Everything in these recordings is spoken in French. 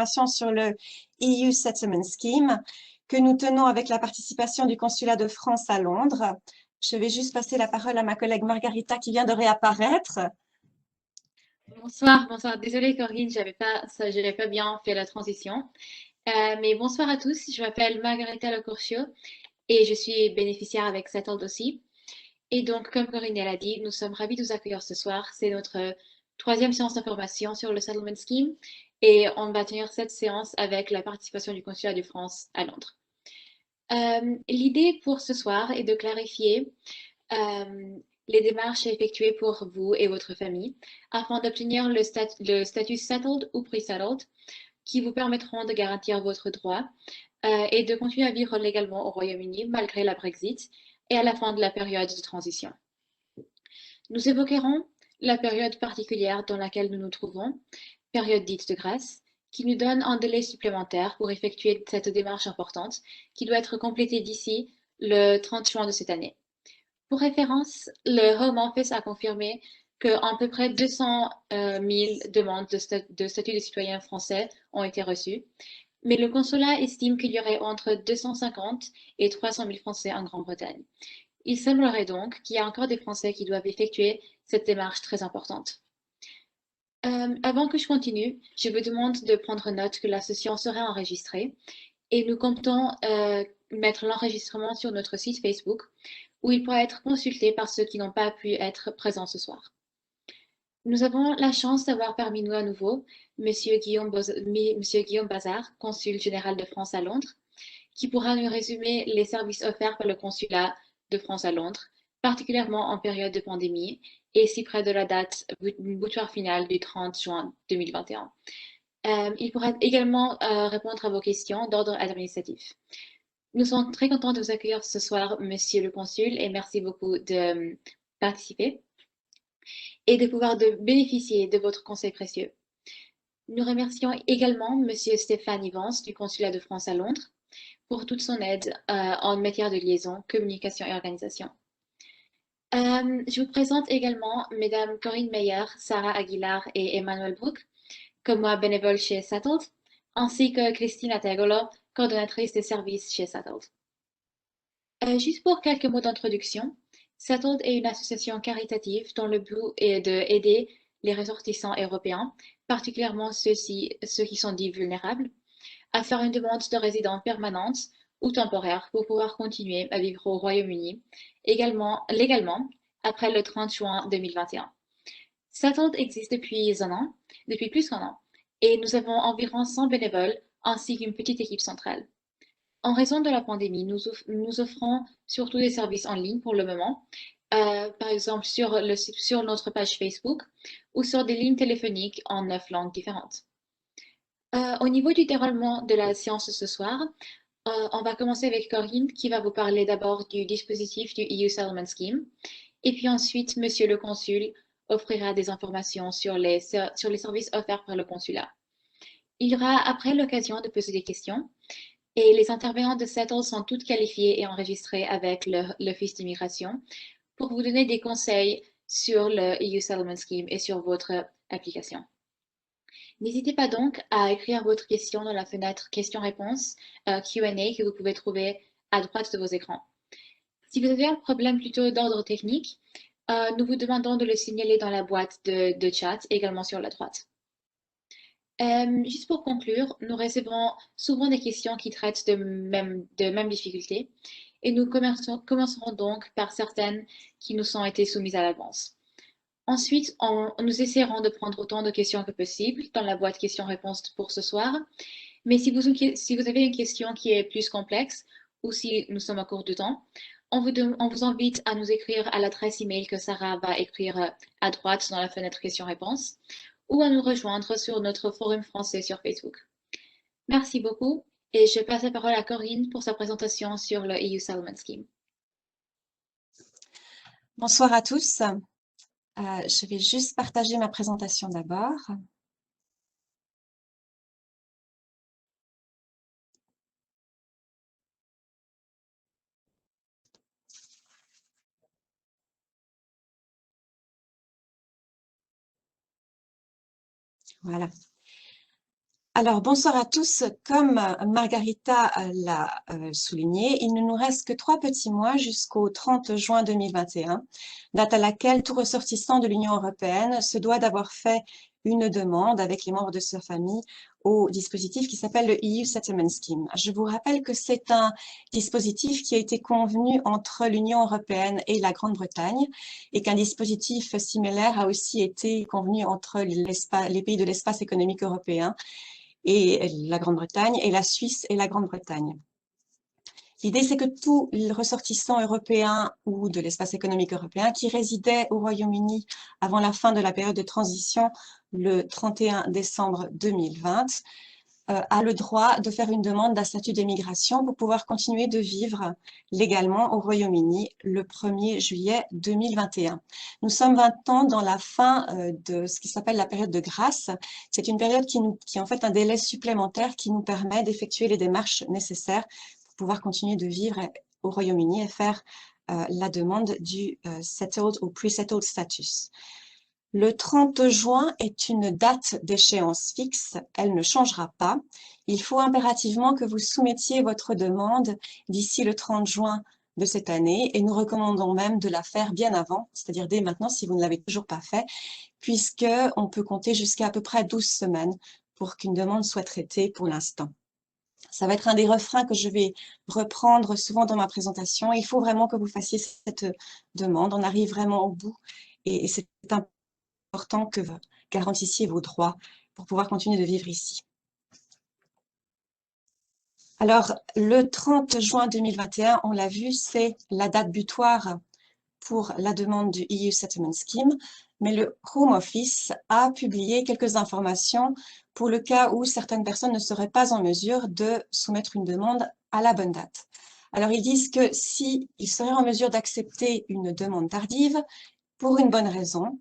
sur le EU Settlement Scheme que nous tenons avec la participation du consulat de France à Londres. Je vais juste passer la parole à ma collègue Margarita qui vient de réapparaître. Bonsoir, bonsoir. Désolée Corinne, j'avais pas bien fait la transition. Mais bonsoir à tous. Je m'appelle Margarita Locorcio et je suis bénéficiaire avec Settled aussi. Et donc, comme Corinne elle a dit, nous sommes ravis de vous accueillir ce soir. C'est notre troisième séance d'information sur le Settlement Scheme et on va tenir cette séance avec la participation du consulat de France à Londres. L'idée pour ce soir est de clarifier euh, les démarches à effectuer pour vous et votre famille afin d'obtenir le statut settled ou pre-settled qui vous permettront de garantir votre droit et de continuer à vivre légalement au Royaume-Uni malgré la Brexit et à la fin de la période de transition. Nous évoquerons la période particulière dans laquelle nous nous trouvons, période dite de grâce, qui nous donne un délai supplémentaire pour effectuer cette démarche importante qui doit être complétée d'ici le 30 juin de cette année. Pour référence, le Home Office a confirmé qu'à peu près 200 000 demandes de statut de citoyen français ont été reçues, mais le consulat estime qu'il y aurait entre 250 et 300 000 Français en Grande-Bretagne. Il semblerait donc qu'il y a encore des Français qui doivent effectuer cette démarche très importante. Avant que je continue, je vous demande de prendre note que la session sera enregistrée et nous comptons mettre l'enregistrement sur notre site Facebook où il pourra être consulté par ceux qui n'ont pas pu être présents ce soir. Nous avons la chance d'avoir parmi nous à nouveau Monsieur Guillaume Bazard, consul général de France à Londres, qui pourra nous résumer les services offerts par le consulat de France à Londres, particulièrement en période de pandémie et si près de la date butoir finale du 30 juin 2021. Il pourra également répondre à vos questions d'ordre administratif. Nous sommes très contents de vous accueillir ce soir, Monsieur le Consul, et merci beaucoup de participer et de pouvoir bénéficier de votre conseil précieux. Nous remercions également Monsieur Stéphane Ivance du Consulat de France à Londres pour toute son aide en matière de liaison, communication et organisation. Je vous présente également Mesdames Corinne Meyer, Sarah Aguilar et Emmanuel Brook, comme moi bénévole chez Settled, ainsi que Christina Tegolo, coordonnatrice des services chez Settled. Juste pour quelques mots d'introduction, Settled est une association caritative dont le but est d'aider les ressortissants européens, particulièrement ceux qui sont dits vulnérables, à faire une demande de résidence permanente ou temporaire pour pouvoir continuer à vivre au Royaume-Uni, légalement, après le 30 juin 2021. Settled existe depuis plus d'un an, et nous avons environ 100 bénévoles ainsi qu'une petite équipe centrale. En raison de la pandémie, nous offrons surtout des services en ligne pour le moment, par exemple sur notre page Facebook ou sur des lignes téléphoniques en 9 langues différentes. Au niveau du déroulement de la séance ce soir, on va commencer avec Corinne qui va vous parler d'abord du dispositif du EU Settlement Scheme et puis ensuite Monsieur le Consul offrira des informations sur les services offerts par le consulat. Il y aura après l'occasion de poser des questions et les intervenants de Settle sont toutes qualifiées et enregistrées avec l'Office d'immigration pour vous donner des conseils sur le EU Settlement Scheme et sur votre application. N'hésitez pas donc à écrire votre question dans la fenêtre questions-réponses Q&A que vous pouvez trouver à droite de vos écrans. Si vous avez un problème plutôt d'ordre technique, nous vous demandons de le signaler dans la boîte de chat, également sur la droite. Juste pour conclure, nous recevons souvent des questions qui traitent de même difficulté et nous commencerons donc par certaines qui nous ont été soumises à l'avance. Ensuite, nous essaierons de prendre autant de questions que possible dans la boîte questions-réponses pour ce soir. Mais si vous avez une question qui est plus complexe ou si nous sommes à court de temps, on vous invite à nous écrire à l'adresse email que Sarah va écrire à droite dans la fenêtre questions-réponses ou à nous rejoindre sur notre forum français sur Facebook. Merci beaucoup et je passe la parole à Corinne pour sa présentation sur le EU Settlement Scheme. Bonsoir à tous. Je vais juste partager ma présentation d'abord. Voilà. Alors, bonsoir à tous. Comme Margarita l'a souligné, il ne nous reste que 3 petits mois jusqu'au 30 juin 2021, date à laquelle tout ressortissant de l'Union européenne se doit d'avoir fait une demande avec les membres de sa famille au dispositif qui s'appelle le EU Settlement Scheme. Je vous rappelle que c'est un dispositif qui a été convenu entre l'Union européenne et la Grande-Bretagne et qu'un dispositif similaire a aussi été convenu entre les pays de l'espace économique européen et la Grande-Bretagne, et la Suisse et la Grande-Bretagne. L'idée, c'est que tous les ressortissants européens ou de l'espace économique européen qui résidaient au Royaume-Uni avant la fin de la période de transition le 31 décembre 2020 a le droit de faire une demande d'un statut d'émigration pour pouvoir continuer de vivre légalement au Royaume-Uni le 1er juillet 2021. Nous sommes 20 ans dans la fin de ce qui s'appelle la période de grâce. C'est une période qui est en fait un délai supplémentaire qui nous permet d'effectuer les démarches nécessaires pour pouvoir continuer de vivre au Royaume-Uni et faire la demande du settled ou pre-settled status. Le 30 juin est une date d'échéance fixe, elle ne changera pas. Il faut impérativement que vous soumettiez votre demande d'ici le 30 juin de cette année et nous recommandons même de la faire bien avant, c'est-à-dire dès maintenant si vous ne l'avez toujours pas fait, puisqu'on peut compter jusqu'à à peu près 12 semaines pour qu'une demande soit traitée pour l'instant. Ça va être un des refrains que je vais reprendre souvent dans ma présentation. Il faut vraiment que vous fassiez cette demande, on arrive vraiment au bout et c'est important que vous garantissiez vos droits pour pouvoir continuer de vivre ici. Alors, le 30 juin 2021, on l'a vu, c'est la date butoir pour la demande du EU Settlement Scheme, mais le Home Office a publié quelques informations pour le cas où certaines personnes ne seraient pas en mesure de soumettre une demande à la bonne date. Alors, ils disent que s'ils seraient en mesure d'accepter une demande tardive pour une bonne raison,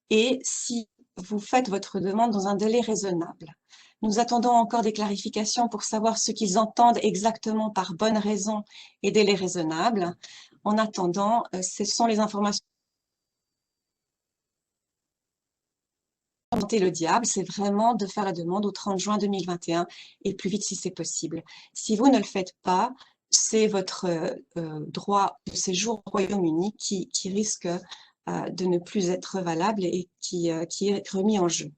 et si vous faites votre demande dans un délai raisonnable. Nous attendons encore des clarifications pour savoir ce qu'ils entendent exactement par bonne raison et délai raisonnable. En attendant, ce sont les informations. Tenter le diable, c'est vraiment de faire la demande au 30 juin 2021 et plus vite si c'est possible. Si vous ne le faites pas, c'est votre droit de séjour au Royaume-Uni qui risque de ne plus être valable et qui est remis en jeu.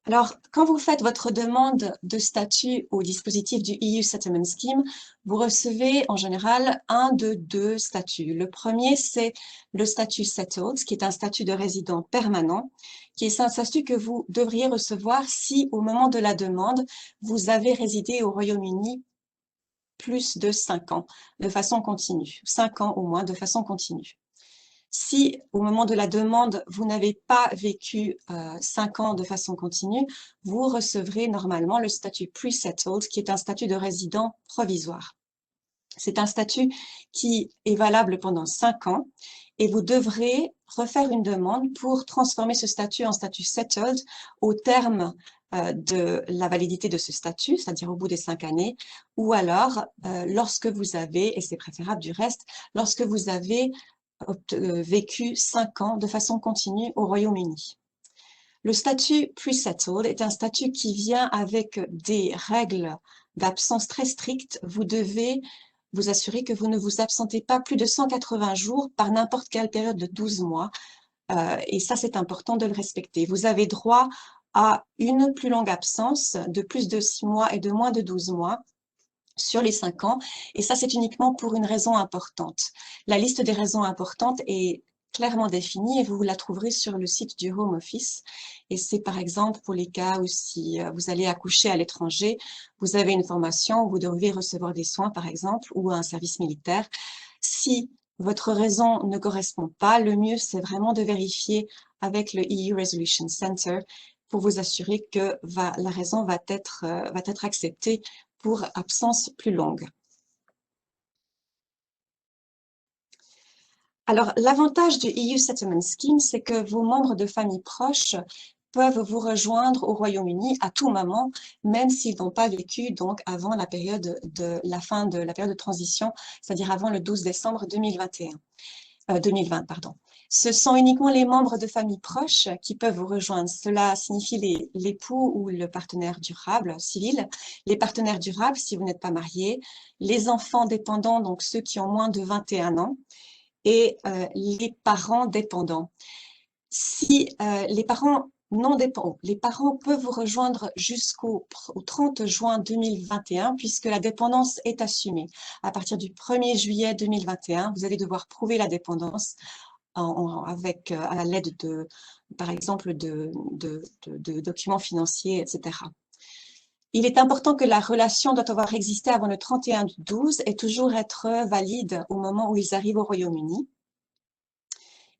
Alors, quand vous faites votre demande de statut au dispositif du EU Settlement Scheme, vous recevez en général un de 2 statuts. Le premier, c'est le statut Settled, qui est un statut de résident permanent, qui est un statut que vous devriez recevoir si, au moment de la demande, vous avez résidé au Royaume-Uni plus de 5 ans de façon continue, 5 ans au moins de façon continue. Si, au moment de la demande, vous n'avez pas vécu 5 ans de façon continue, vous recevrez normalement le statut pre-settled, qui est un statut de résident provisoire. C'est un statut qui est valable pendant 5 ans et vous devrez refaire une demande pour transformer ce statut en statut settled au terme de la validité de ce statut, c'est-à-dire au bout des 5 années, ou alors lorsque vous avez, et c'est préférable du reste, lorsque vous avez vécu 5 ans de façon continue au Royaume-Uni. Le statut pre-settled est un statut qui vient avec des règles d'absence très strictes. Vous devez vous assurer que vous ne vous absentez pas plus de 180 jours par n'importe quelle période de 12 mois. Et ça, c'est important de le respecter. Vous avez droit à une plus longue absence de plus de 6 mois et de moins de 12 mois sur les 5 ans, et ça, c'est uniquement pour une raison importante. La liste des raisons importantes est clairement définie et vous la trouverez sur le site du Home Office. Et c'est par exemple pour les cas où si vous allez accoucher à l'étranger, vous avez une formation où vous devez recevoir des soins par exemple, ou un service militaire. Si votre raison ne correspond pas, le mieux c'est vraiment de vérifier avec le EU Resolution Center pour vous assurer que la raison va être acceptée pour absence plus longue. Alors, l'avantage du EU Settlement Scheme, c'est que vos membres de famille proches peuvent vous rejoindre au Royaume-Uni à tout moment, même s'ils n'ont pas vécu donc avant la période de la fin de la période de transition, c'est-à-dire avant le 12 décembre 2020, pardon. Ce sont uniquement les membres de famille proches qui peuvent vous rejoindre. Cela signifie l'époux ou le partenaire durable, civil, les partenaires durables si vous n'êtes pas marié, les enfants dépendants, donc ceux qui ont moins de 21 ans, et les parents dépendants. Si les parents non dépendants, les parents peuvent vous rejoindre jusqu'au 30 juin 2021 puisque la dépendance est assumée. À partir du 1er juillet 2021, vous allez devoir prouver la dépendance avec, à l'aide de, par exemple, de documents financiers, etc. Il est important que la relation doit avoir existé avant le 31/12 et toujours être valide au moment où ils arrivent au Royaume-Uni.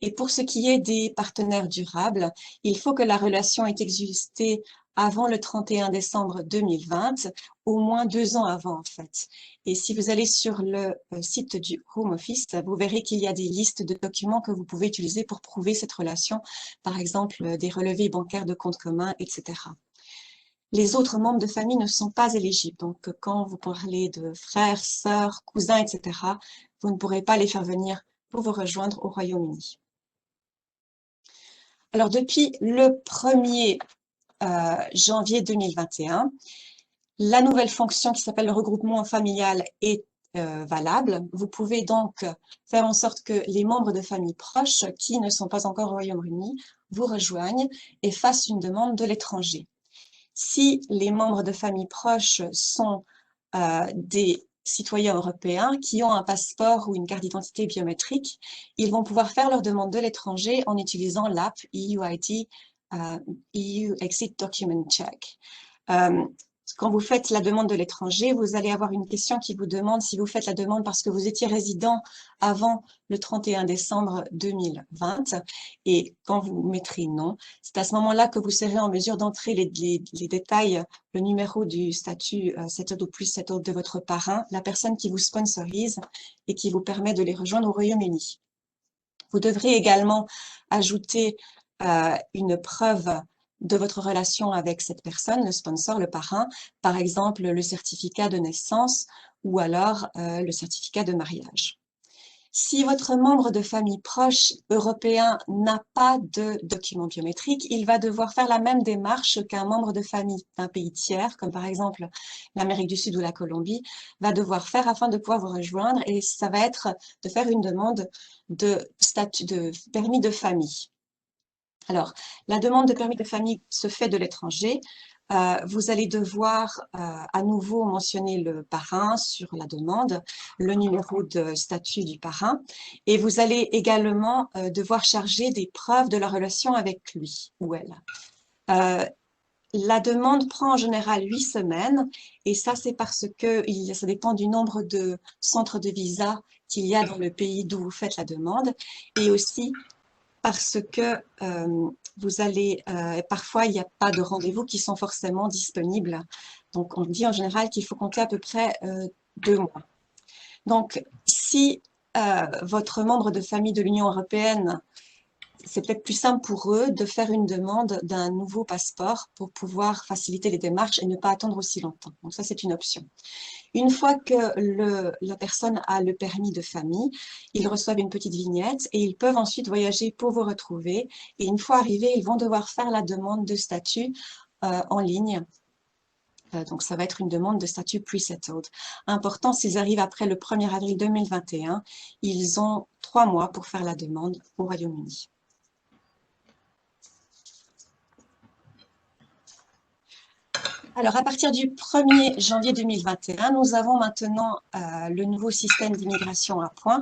Et pour ce qui est des partenaires durables, il faut que la relation ait existé avant le 31 décembre 2020, au moins 2 ans avant en fait. Et si vous allez sur le site du Home Office, vous verrez qu'il y a des listes de documents que vous pouvez utiliser pour prouver cette relation, par exemple des relevés bancaires de comptes communs, etc. Les autres membres de famille ne sont pas éligibles. Donc, quand vous parlez de frères, sœurs, cousins, etc., vous ne pourrez pas les faire venir pour vous rejoindre au Royaume-Uni. Alors, depuis le 1er janvier 2021, la nouvelle fonction qui s'appelle le regroupement familial est valable. Vous pouvez donc faire en sorte que les membres de famille proches qui ne sont pas encore au Royaume-Uni vous rejoignent et fassent une demande de l'étranger. Si les membres de famille proches sont des citoyens européens qui ont un passeport ou une carte d'identité biométrique, ils vont pouvoir faire leur demande de l'étranger en utilisant l'app EUID, EU Exit Document Check. Quand vous faites la demande de l'étranger, vous allez avoir une question qui vous demande si vous faites la demande parce que vous étiez résident avant le 31 décembre 2020. Et quand vous mettrez non, c'est à ce moment-là que vous serez en mesure d'entrer les détails, le numéro du statut settled ou plus settled de votre parrain, la personne qui vous sponsorise et qui vous permet de les rejoindre au Royaume-Uni. Vous devrez également ajouter une preuve de votre relation avec cette personne, le sponsor, le parrain, par exemple le certificat de naissance ou alors le certificat de mariage. Si votre membre de famille proche européen n'a pas de document biométrique, il va devoir faire la même démarche qu'un membre de famille d'un pays tiers, comme par exemple l'Amérique du Sud ou la Colombie, va devoir faire afin de pouvoir vous rejoindre, et ça va être de faire une demande de statut de permis de famille. Alors, la demande de permis de famille se fait de l'étranger. Vous allez devoir à nouveau mentionner le parrain sur la demande, le numéro de statut du parrain, et vous allez également devoir charger des preuves de la relation avec lui ou elle. La demande prend en général 8 semaines, et ça c'est parce que ça dépend du nombre de centres de visa qu'il y a dans le pays d'où vous faites la demande, et aussi parce que vous allez, parfois il n'y a pas de rendez-vous qui sont forcément disponibles. Donc on dit en général qu'il faut compter à peu près 2 mois. Donc si votre membre de famille de l'Union européenne, c'est peut-être plus simple pour eux de faire une demande d'un nouveau passeport pour pouvoir faciliter les démarches et ne pas attendre aussi longtemps. Donc ça, c'est une option. Une fois que la personne a le permis de famille, ils reçoivent une petite vignette et ils peuvent ensuite voyager pour vous retrouver. Et une fois arrivés, ils vont devoir faire la demande de statut en ligne. Donc, ça va être une demande de statut pre-settled. Important, s'ils arrivent après le 1er avril 2021, ils ont 3 mois pour faire la demande au Royaume-Uni. Alors, à partir du 1er janvier 2021, nous avons maintenant le nouveau système d'immigration à points.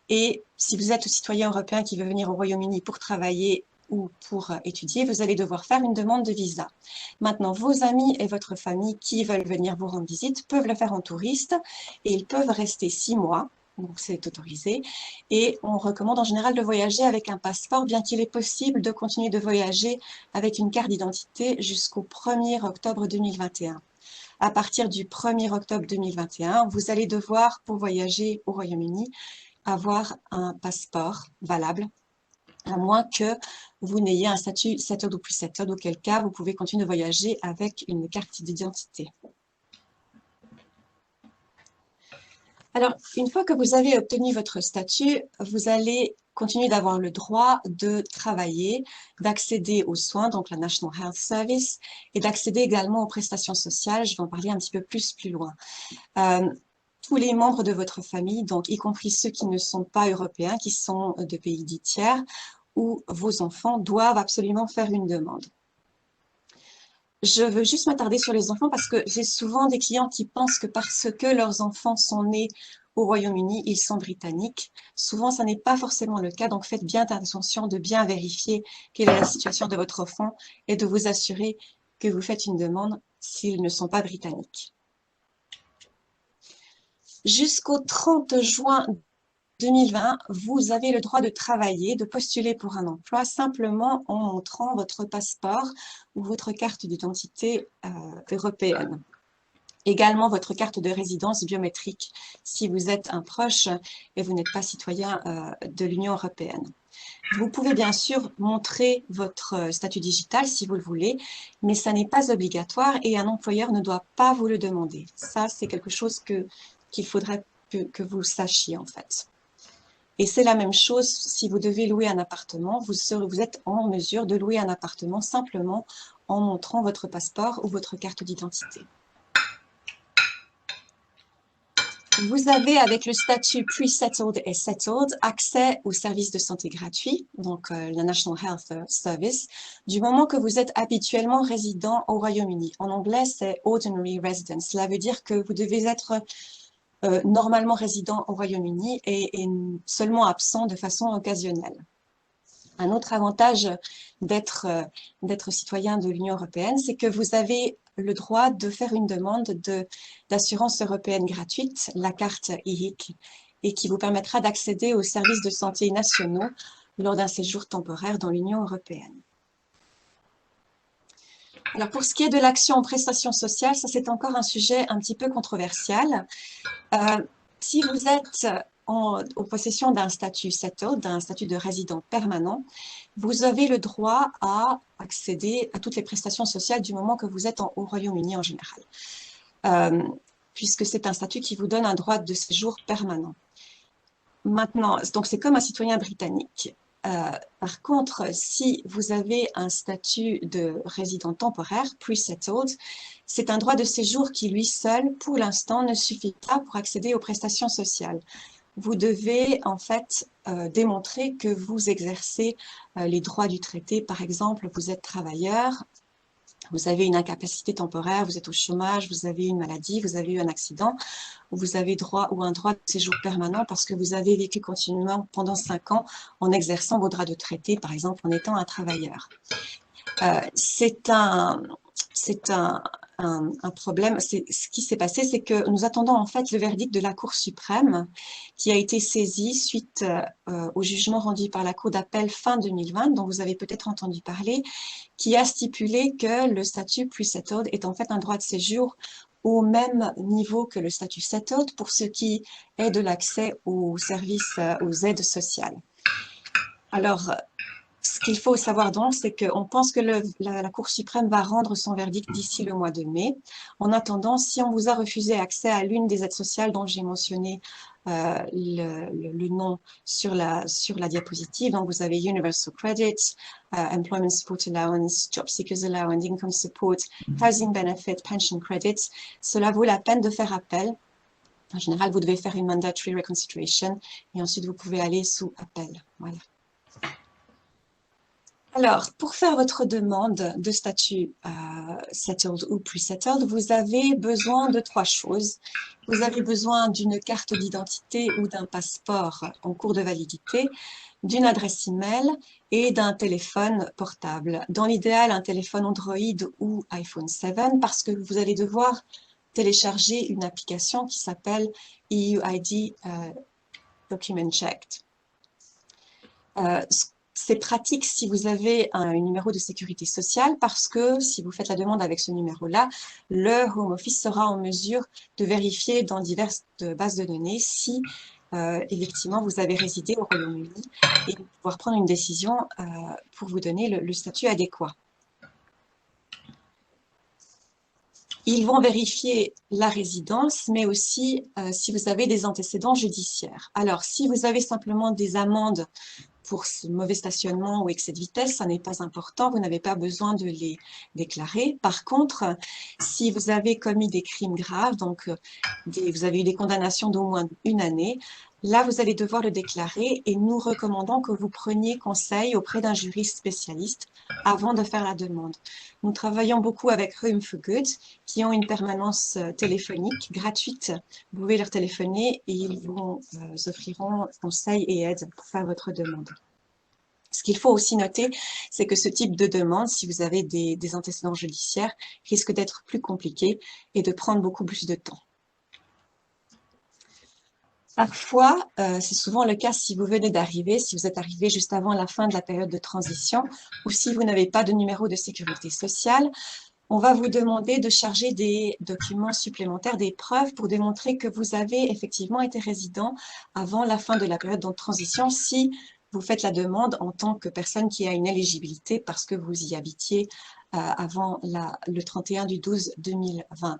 Et si vous êtes citoyen européen qui veut venir au Royaume-Uni pour travailler ou pour étudier, vous allez devoir faire une demande de visa. Maintenant, vos amis et votre famille qui veulent venir vous rendre visite peuvent le faire en touriste et ils peuvent rester 6 mois. Donc, c'est autorisé. Et on recommande en général de voyager avec un passeport, bien qu'il est possible de continuer de voyager avec une carte d'identité jusqu'au 1er octobre 2021. À partir du 1er octobre 2021, vous allez devoir, pour voyager au Royaume-Uni, avoir un passeport valable, à moins que vous n'ayez un statut settled ou plus settled, auquel cas vous pouvez continuer de voyager avec une carte d'identité. Alors, une fois que vous avez obtenu votre statut, vous allez continuez d'avoir le droit de travailler, d'accéder aux soins, donc la National Health Service, et d'accéder également aux prestations sociales. Je vais en parler un petit peu plus loin. Tous les membres de votre famille, donc y compris ceux qui ne sont pas européens, qui sont de pays dits tiers, ou vos enfants, doivent absolument faire une demande. Je veux juste m'attarder sur les enfants parce que j'ai souvent des clients qui pensent que parce que leurs enfants sont nés au Royaume-Uni, ils sont britanniques. Souvent, ça n'est pas forcément le cas, donc faites bien attention de bien vérifier quelle est la situation de votre enfant et de vous assurer que vous faites une demande s'ils ne sont pas britanniques. Jusqu'au 30 juin 2020, vous avez le droit de travailler, de postuler pour un emploi simplement en montrant votre passeport ou votre carte d'identité européenne. Également votre carte de résidence biométrique si vous êtes un proche et vous n'êtes pas citoyen de l'Union européenne. Vous pouvez bien sûr montrer votre statut digital si vous le voulez, mais ça n'est pas obligatoire et un employeur ne doit pas vous le demander. Ça, c'est quelque chose qu'il faudrait que vous sachiez en fait. Et c'est la même chose si vous devez louer un appartement, vous êtes en mesure de louer un appartement simplement en montrant votre passeport ou votre carte d'identité. Vous avez, avec le statut pre-settled et settled, accès aux services de santé gratuits, donc la National Health Service, du moment que vous êtes habituellement résident au Royaume-Uni. En anglais, c'est Ordinary Residence. Cela veut dire que vous devez être normalement résident au Royaume-Uni et seulement absent de façon occasionnelle. Un autre avantage d'être citoyen de l'Union européenne, c'est que vous avez le droit de faire une demande d'assurance européenne gratuite, la carte EHIC, et qui vous permettra d'accéder aux services de santé nationaux lors d'un séjour temporaire dans l'Union européenne. Alors, pour ce qui est de l'action en prestations sociales, ça c'est encore un sujet un petit peu controversial. Si vous êtes en possession d'un statut settled, d'un statut de résident permanent, vous avez le droit à accéder à toutes les prestations sociales du moment que vous êtes au Royaume-Uni en général, puisque c'est un statut qui vous donne un droit de séjour permanent. Maintenant, donc c'est comme un citoyen britannique. Par contre, si vous avez un statut de résident temporaire, pre-settled, c'est un droit de séjour qui, lui seul, pour l'instant, ne suffit pas pour accéder aux prestations sociales. Vous devez, en fait, démontrer que vous exercez les droits du traité. Par exemple, vous êtes travailleur, vous avez une incapacité temporaire, vous êtes au chômage, vous avez une maladie, vous avez eu un accident, vous avez droit ou un droit de séjour permanent parce que vous avez vécu continuellement pendant 5 ans en exerçant vos droits de traité, par exemple en étant un travailleur. C'est un problème. Ce qui s'est passé, c'est que nous attendons en fait le verdict de la Cour suprême qui a été saisi suite au jugement rendu par la Cour d'appel fin 2020, dont vous avez peut-être entendu parler, qui a stipulé que le statut pre-settled est en fait un droit de séjour au même niveau que le statut settled pour ce qui est de l'accès aux services, aux aides sociales. Alors, ce qu'il faut savoir donc, c'est qu'on pense que la Cour suprême va rendre son verdict d'ici le mois de mai. En attendant, si on vous a refusé accès à l'une des aides sociales dont j'ai mentionné le nom sur la diapositive, donc vous avez Universal Credit, Employment Support Allowance, Job Seekers Allowance, Income Support, Housing Benefit, Pension Credit, cela vaut la peine de faire appel. En général, vous devez faire une Mandatory Reconsideration et ensuite vous pouvez aller sous appel. Voilà. Alors, pour faire votre demande de statut settled ou pre-settled, vous avez besoin de 3 choses. Vous avez besoin d'une carte d'identité ou d'un passeport en cours de validité, d'une adresse email et d'un téléphone portable. Dans l'idéal, un téléphone Android ou iPhone 7 parce que vous allez devoir télécharger une application qui s'appelle EUID Document Checked. C'est pratique si vous avez un numéro de sécurité sociale parce que si vous faites la demande avec ce numéro-là, le Home Office sera en mesure de vérifier dans diverses bases de données si effectivement vous avez résidé au Royaume-Uni et pouvoir prendre une décision pour vous donner le statut adéquat. Ils vont vérifier la résidence, mais aussi si vous avez des antécédents judiciaires. Alors, si vous avez simplement des amendes pour ce mauvais stationnement ou excès de vitesse, ça n'est pas important, vous n'avez pas besoin de les déclarer. Par contre, si vous avez commis des crimes graves, donc vous avez eu des condamnations d'au moins 1 année, là, vous allez devoir le déclarer et nous recommandons que vous preniez conseil auprès d'un juriste spécialiste avant de faire la demande. Nous travaillons beaucoup avec Room for Good, qui ont une permanence téléphonique gratuite. Vous pouvez leur téléphoner et ils vous offriront conseils et aides pour faire votre demande. Ce qu'il faut aussi noter, c'est que ce type de demande, si vous avez des antécédents judiciaires, risque d'être plus compliqué et de prendre beaucoup plus de temps. Parfois, c'est souvent le cas si vous venez d'arriver, si vous êtes arrivé juste avant la fin de la période de transition ou si vous n'avez pas de numéro de sécurité sociale, on va vous demander de charger des documents supplémentaires, des preuves pour démontrer que vous avez effectivement été résident avant la fin de la période de transition si vous faites la demande en tant que personne qui a une éligibilité parce que vous y habitiez avant le 31/12/2020.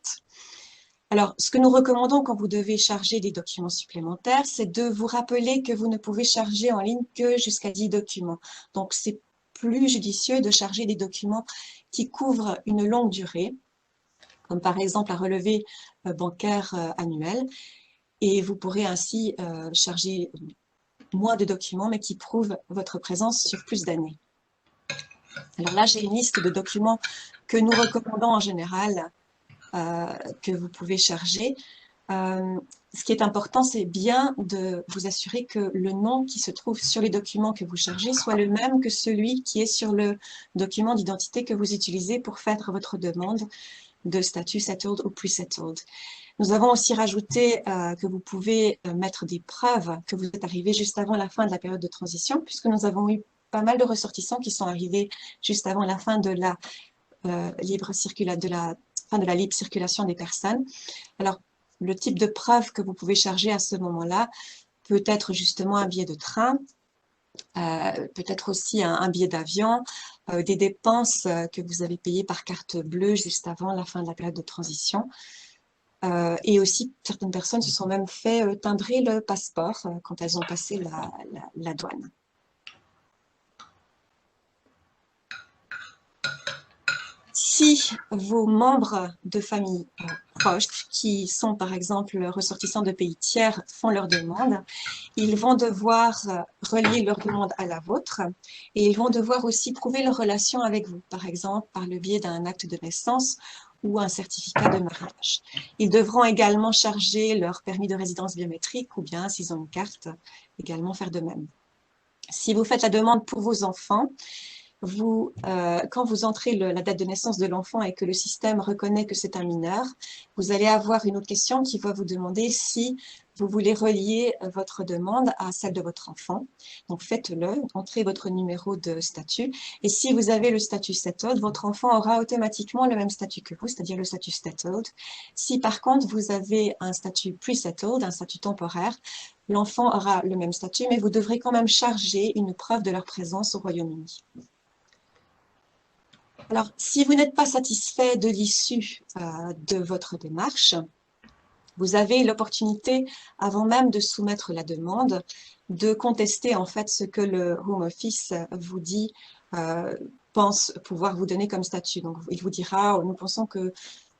Alors, ce que nous recommandons quand vous devez charger des documents supplémentaires, c'est de vous rappeler que vous ne pouvez charger en ligne que jusqu'à 10 documents. Donc, c'est plus judicieux de charger des documents qui couvrent une longue durée, comme par exemple un relevé bancaire annuel, et vous pourrez ainsi charger moins de documents, mais qui prouvent votre présence sur plus d'années. Alors là, j'ai une liste de documents que nous recommandons en général que vous pouvez charger. Ce qui est important, c'est bien de vous assurer que le nom qui se trouve sur les documents que vous chargez soit le même que celui qui est sur le document d'identité que vous utilisez pour faire votre demande de statut settled ou pre-settled. Nous avons aussi rajouté que vous pouvez mettre des preuves que vous êtes arrivé juste avant la fin de la période de transition, puisque nous avons eu pas mal de ressortissants qui sont arrivés juste avant la fin de la libre circulation des personnes. Alors, le type de preuve que vous pouvez charger à ce moment-là peut être justement un billet de train, peut-être aussi un billet d'avion, des dépenses que vous avez payées par carte bleue juste avant la fin de la période de transition. Et aussi, certaines personnes se sont même fait timbrer le passeport quand elles ont passé la douane. Si vos membres de famille proches, qui sont par exemple ressortissants de pays tiers, font leur demande, ils vont devoir relier leur demande à la vôtre et ils vont devoir aussi prouver leur relation avec vous, par exemple par le biais d'un acte de naissance ou un certificat de mariage. Ils devront également charger leur permis de résidence biométrique ou bien, s'ils ont une carte, également faire de même. Si vous faites la demande pour vos enfants, quand vous entrez la date de naissance de l'enfant et que le système reconnaît que c'est un mineur, vous allez avoir une autre question qui va vous demander si vous voulez relier votre demande à celle de votre enfant. Donc faites-le, entrez votre numéro de statut et si vous avez le statut settled, votre enfant aura automatiquement le même statut que vous, c'est-à-dire le statut settled. Si par contre vous avez un statut pre-settled, un statut temporaire, l'enfant aura le même statut, mais vous devrez quand même charger une preuve de leur présence au Royaume-Uni. Alors, si vous n'êtes pas satisfait de l'issue de votre démarche, vous avez l'opportunité, avant même de soumettre la demande, de contester en fait ce que le Home Office vous dit, pense pouvoir vous donner comme statut. Donc, il vous dira, nous pensons que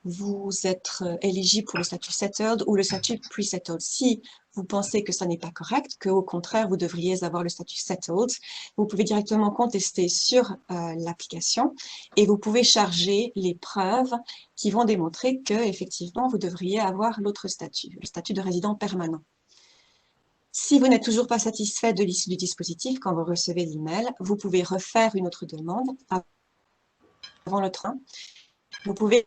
vous êtes éligible pour le statut settled ou le statut pre-settled. Si vous pensez que ça n'est pas correct, qu'au contraire, vous devriez avoir le statut settled, vous pouvez directement contester sur l'application et vous pouvez charger les preuves qui vont démontrer que effectivement vous devriez avoir l'autre statut, le statut de résident permanent. Si vous n'êtes toujours pas satisfait de l'issue du dispositif, quand vous recevez l'email, vous pouvez refaire une autre demande avant le train. Vous pouvez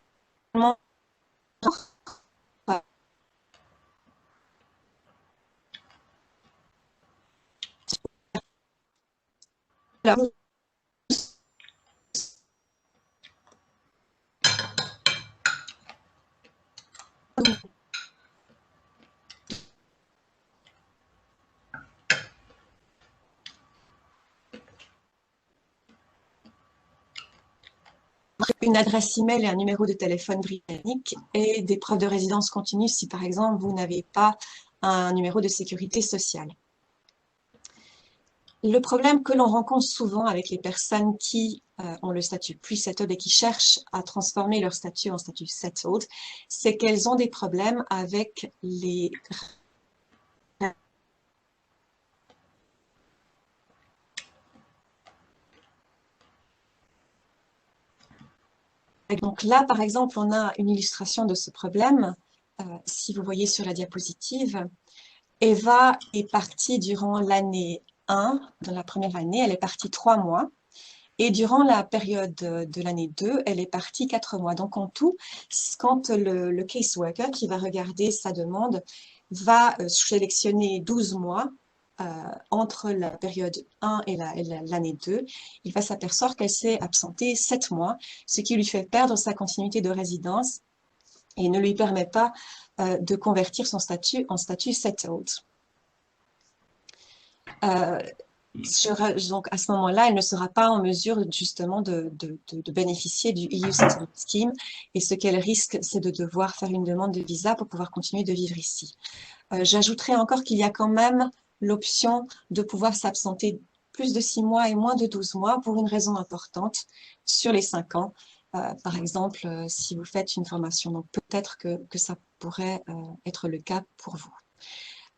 alors, une adresse email et un numéro de téléphone britannique et des preuves de résidence continue si, par exemple, vous n'avez pas un numéro de sécurité sociale. Le problème que l'on rencontre souvent avec les personnes qui ont le statut pre-settled et qui cherchent à transformer leur statut en statut settled, c'est qu'elles ont des problèmes avec les Donc là, par exemple, on a une illustration de ce problème. Si vous voyez sur la diapositive, Eva est partie durant l'année 1, dans la première année, elle est partie 3 mois. Et durant la période de l'année 2, elle est partie 4 mois. Donc en tout, quand le caseworker qui va regarder sa demande va sélectionner 12 mois entre la période 1 et l'année 2, il va s'apercevoir qu'elle s'est absentée 7 mois, ce qui lui fait perdre sa continuité de résidence et ne lui permet pas de convertir son statut en statut settled. Donc à ce moment-là, elle ne sera pas en mesure justement de bénéficier du EU Settlement Scheme et ce qu'elle risque, c'est de devoir faire une demande de visa pour pouvoir continuer de vivre ici. J'ajouterai encore qu'il y a quand même l'option de pouvoir s'absenter plus de 6 mois et moins de 12 mois pour une raison importante sur les 5 ans. Par exemple, si vous faites une formation, donc peut-être que ça pourrait être le cas pour vous.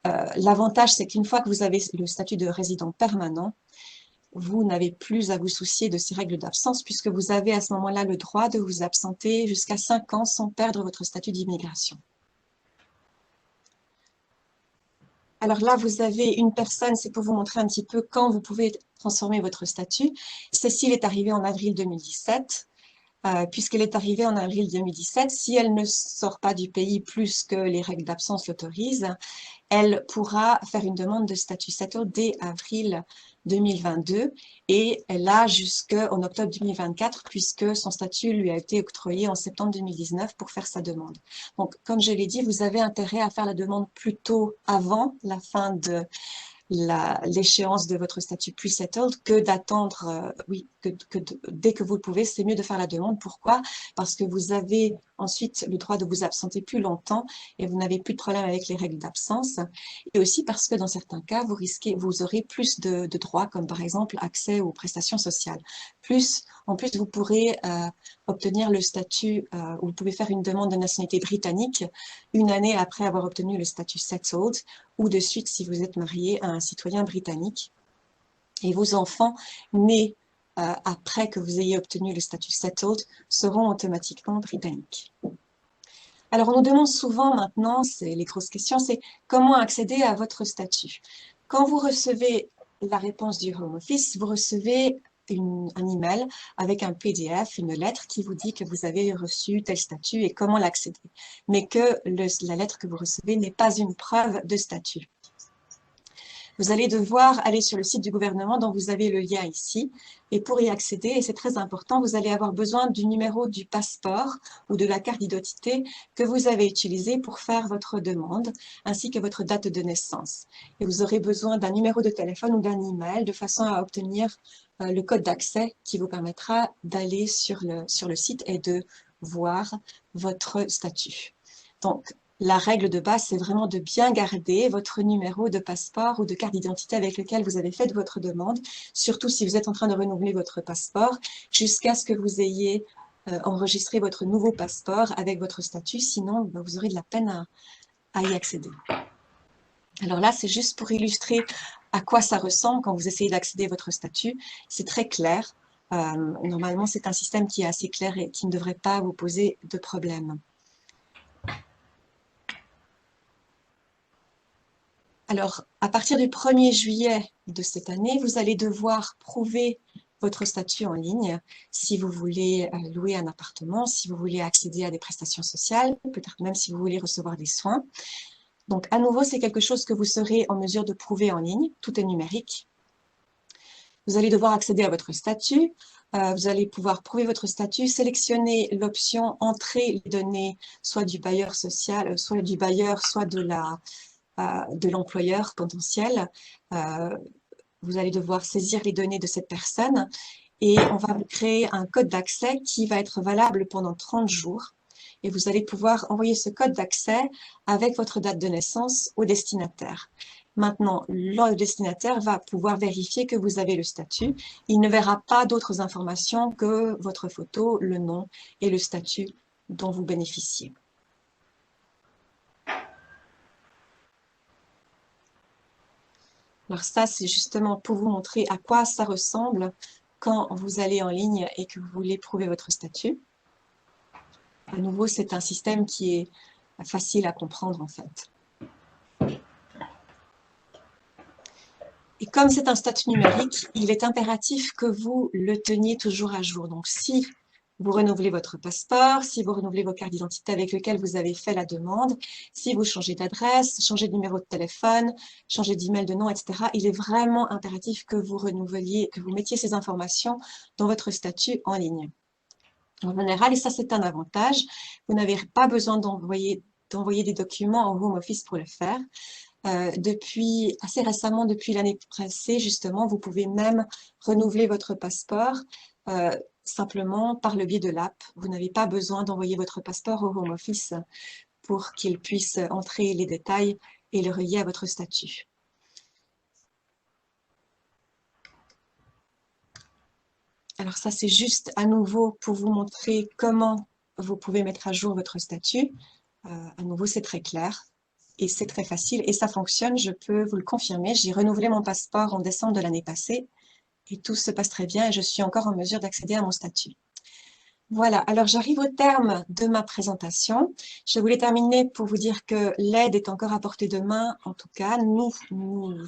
L'avantage, c'est qu'une fois que vous avez le statut de résident permanent, vous n'avez plus à vous soucier de ces règles d'absence puisque vous avez à ce moment-là le droit de vous absenter jusqu'à 5 ans sans perdre votre statut d'immigration. Alors là, vous avez une personne, c'est pour vous montrer un petit peu quand vous pouvez transformer votre statut. Cécile est arrivée en avril 2017. Puisqu'elle est arrivée en avril 2017, si elle ne sort pas du pays plus que les règles d'absence l'autorisent, elle pourra faire une demande de statut settled dès avril 2022 et elle a jusqu'en octobre 2024 puisque son statut lui a été octroyé en septembre 2019 pour faire sa demande. Donc, comme je l'ai dit, vous avez intérêt à faire la demande plus tôt avant la fin de l'échéance de votre statut pre-settled que d'attendre, dès que vous le pouvez, c'est mieux de faire la demande. Pourquoi? Parce que vous avez ensuite le droit de vous absenter plus longtemps et vous n'avez plus de problème avec les règles d'absence. Et aussi parce que dans certains cas, vous aurez plus de droits, comme par exemple accès aux prestations sociales. En plus, vous pourrez obtenir le statut, vous pouvez faire une demande de nationalité britannique une année après avoir obtenu le statut settled, ou de suite si vous êtes marié à un citoyen britannique. Et vos enfants nés après que vous ayez obtenu le statut settled seront automatiquement britanniques. Alors on nous demande souvent maintenant, c'est les grosses questions, c'est comment accéder à votre statut. Quand vous recevez la réponse du Home Office, vous recevez un email avec un PDF, une lettre qui vous dit que vous avez reçu tel statut et comment l'accéder. Mais que la lettre que vous recevez n'est pas une preuve de statut. Vous allez devoir aller sur le site du gouvernement dont vous avez le lien ici. Et pour y accéder, et c'est très important, vous allez avoir besoin du numéro du passeport ou de la carte d'identité que vous avez utilisé pour faire votre demande, ainsi que votre date de naissance. Et vous aurez besoin d'un numéro de téléphone ou d'un email de façon à obtenir le code d'accès qui vous permettra d'aller sur le site et de voir votre statut. Donc, la règle de base, c'est vraiment de bien garder votre numéro de passeport ou de carte d'identité avec lequel vous avez fait votre demande, surtout si vous êtes en train de renouveler votre passeport, jusqu'à ce que vous ayez enregistré votre nouveau passeport avec votre statut, sinon vous aurez de la peine à y accéder. Alors là, c'est juste pour illustrer à quoi ça ressemble quand vous essayez d'accéder à votre statut. C'est très clair. Normalement, c'est un système qui est assez clair et qui ne devrait pas vous poser de problème. Alors, à partir du 1er juillet de cette année, vous allez devoir prouver votre statut en ligne si vous voulez louer un appartement, si vous voulez accéder à des prestations sociales, peut-être même si vous voulez recevoir des soins. Donc, à nouveau, c'est quelque chose que vous serez en mesure de prouver en ligne. Tout est numérique. Vous allez devoir accéder à votre statut. Vous allez pouvoir prouver votre statut, sélectionner l'option « Entrer les données » soit du bailleur social, soit du bailleur, soit de l'employeur potentiel. Vous allez devoir saisir les données de cette personne et on va vous créer un code d'accès qui va être valable pendant 30 jours. Et vous allez pouvoir envoyer ce code d'accès avec votre date de naissance au destinataire. Maintenant, le destinataire va pouvoir vérifier que vous avez le statut. Il ne verra pas d'autres informations que votre photo, le nom et le statut dont vous bénéficiez. Alors ça, c'est justement pour vous montrer à quoi ça ressemble quand vous allez en ligne et que vous voulez prouver votre statut. À nouveau, c'est un système qui est facile à comprendre en fait. Et comme c'est un statut numérique, il est impératif que vous le teniez toujours à jour. Donc si vous renouvelez votre passeport, si vous renouvelez vos cartes d'identité avec lesquelles vous avez fait la demande, si vous changez d'adresse, changez de numéro de téléphone, changez d'email, de nom, etc., il est vraiment impératif que vous renouveliez, que vous mettiez ces informations dans votre statut en ligne. En général, et ça c'est un avantage, vous n'avez pas besoin d'envoyer des documents au Home Office pour le faire. Assez récemment, depuis l'année passée, justement, vous pouvez même renouveler votre passeport simplement par le biais de l'app. Vous n'avez pas besoin d'envoyer votre passeport au Home Office pour qu'il puisse entrer les détails et le relier à votre statut. Alors ça, c'est juste à nouveau pour vous montrer comment vous pouvez mettre à jour votre statut. À nouveau, c'est très clair et c'est très facile et ça fonctionne, je peux vous le confirmer. J'ai renouvelé mon passeport en décembre de l'année passée et tout se passe très bien et je suis encore en mesure d'accéder à mon statut. Voilà, alors j'arrive au terme de ma présentation. Je voulais terminer pour vous dire que l'aide est encore à portée de main. En tout cas,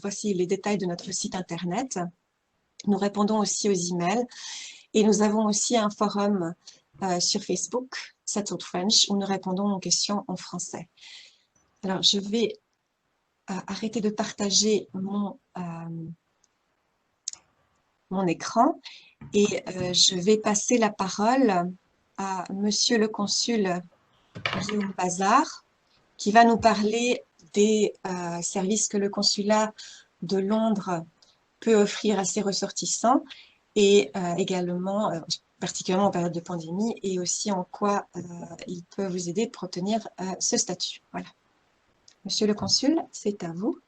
voici les détails de notre site internet. Nous répondons aussi aux emails et nous avons aussi un forum sur Facebook, Settled French, où nous répondons aux questions en français. Alors, je vais arrêter de partager mon écran et je vais passer la parole à Monsieur le consul Guillaume Bazard, qui va nous parler des services que le consulat de Londres peut offrir à ses ressortissants et également, particulièrement en période de pandémie, et aussi en quoi il peut vous aider pour obtenir ce statut. Voilà. Monsieur le consul, c'est à vous.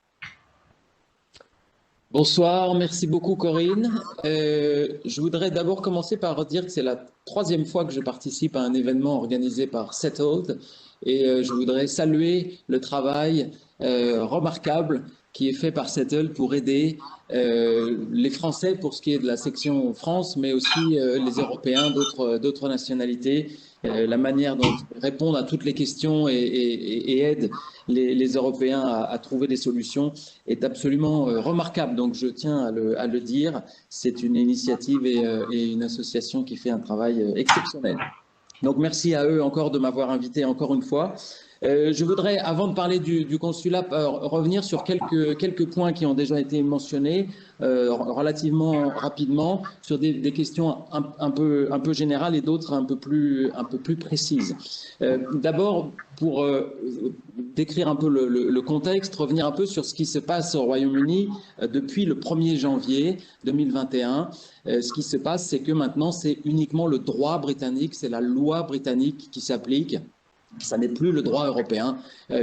Bonsoir, merci beaucoup Corinne. Je voudrais d'abord commencer par dire que c'est la 3e fois que je participe à un événement organisé par Settled et je voudrais saluer le travail remarquable qui est fait par Settled pour aider les Français pour ce qui est de la section France, mais aussi les Européens d'autres nationalités, la manière dont ils répondent à toutes les questions et aident les Européens à trouver des solutions est absolument remarquable. Donc je tiens à le dire, c'est une initiative et une association qui fait un travail exceptionnel. Donc merci à eux encore de m'avoir invité encore une fois. Je voudrais, avant de parler du consulat, revenir sur quelques points qui ont déjà été mentionnés relativement rapidement sur des questions un peu générales et d'autres un peu plus précises. D'abord, pour décrire un peu le contexte, revenir un peu sur ce qui se passe au Royaume-Uni depuis le 1er janvier 2021. Ce qui se passe, c'est que maintenant, c'est uniquement le droit britannique, c'est la loi britannique qui s'applique. Ça n'est plus le droit européen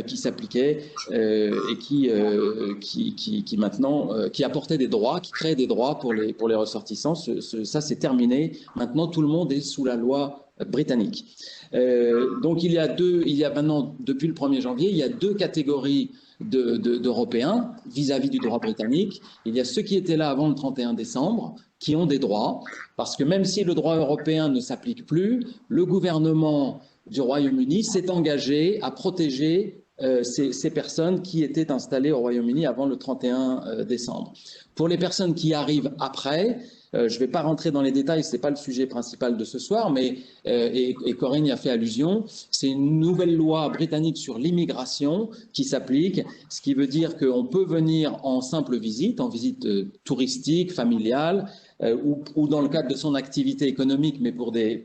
qui s'appliquait et qui maintenant qui apportait des droits, qui créait des droits pour les ressortissants. Ça, c'est terminé. Maintenant, tout le monde est sous la loi britannique. Donc, il y a maintenant, depuis le 1er janvier, il y a 2 catégories d'Européens vis-à-vis du droit britannique. Il y a ceux qui étaient là avant le 31 décembre, qui ont des droits, parce que même si le droit européen ne s'applique plus, le gouvernement du Royaume-Uni s'est engagé à protéger ces personnes qui étaient installées au Royaume-Uni avant le 31 décembre. Pour les personnes qui arrivent après, je ne vais pas rentrer dans les détails, ce n'est pas le sujet principal de ce soir, mais et Corinne y a fait allusion, c'est une nouvelle loi britannique sur l'immigration qui s'applique, ce qui veut dire qu'on peut venir en simple visite, en visite touristique, familiale, ou dans le cadre de son activité économique, mais pour des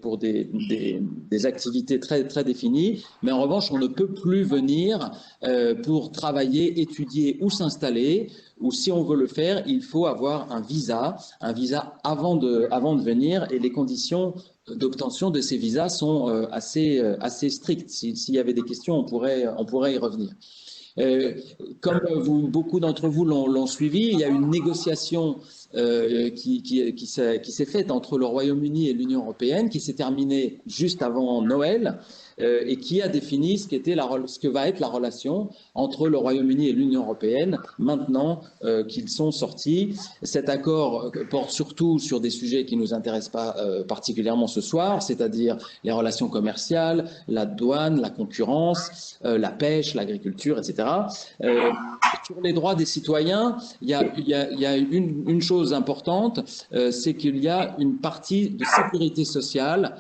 activités très, très définies. Mais en revanche, on ne peut plus venir pour travailler, étudier ou s'installer, ou si on veut le faire, il faut avoir un visa avant de venir, et les conditions d'obtention de ces visas sont assez strictes. S'il y avait des questions, on pourrait y revenir. Comme beaucoup d'entre vous l'ont suivi, il y a une négociation qui s'est faite entre le Royaume-Uni et l'Union européenne, qui s'est terminée juste avant Noël, et qui a défini ce que va être la relation entre le Royaume-Uni et l'Union européenne maintenant qu'ils sont sortis. Cet accord porte surtout sur des sujets qui ne nous intéressent pas particulièrement ce soir, c'est-à-dire les relations commerciales, la douane, la concurrence, la pêche, l'agriculture, etc. Sur les droits des citoyens, il y a une chose importante, c'est qu'il y a une partie de sécurité sociale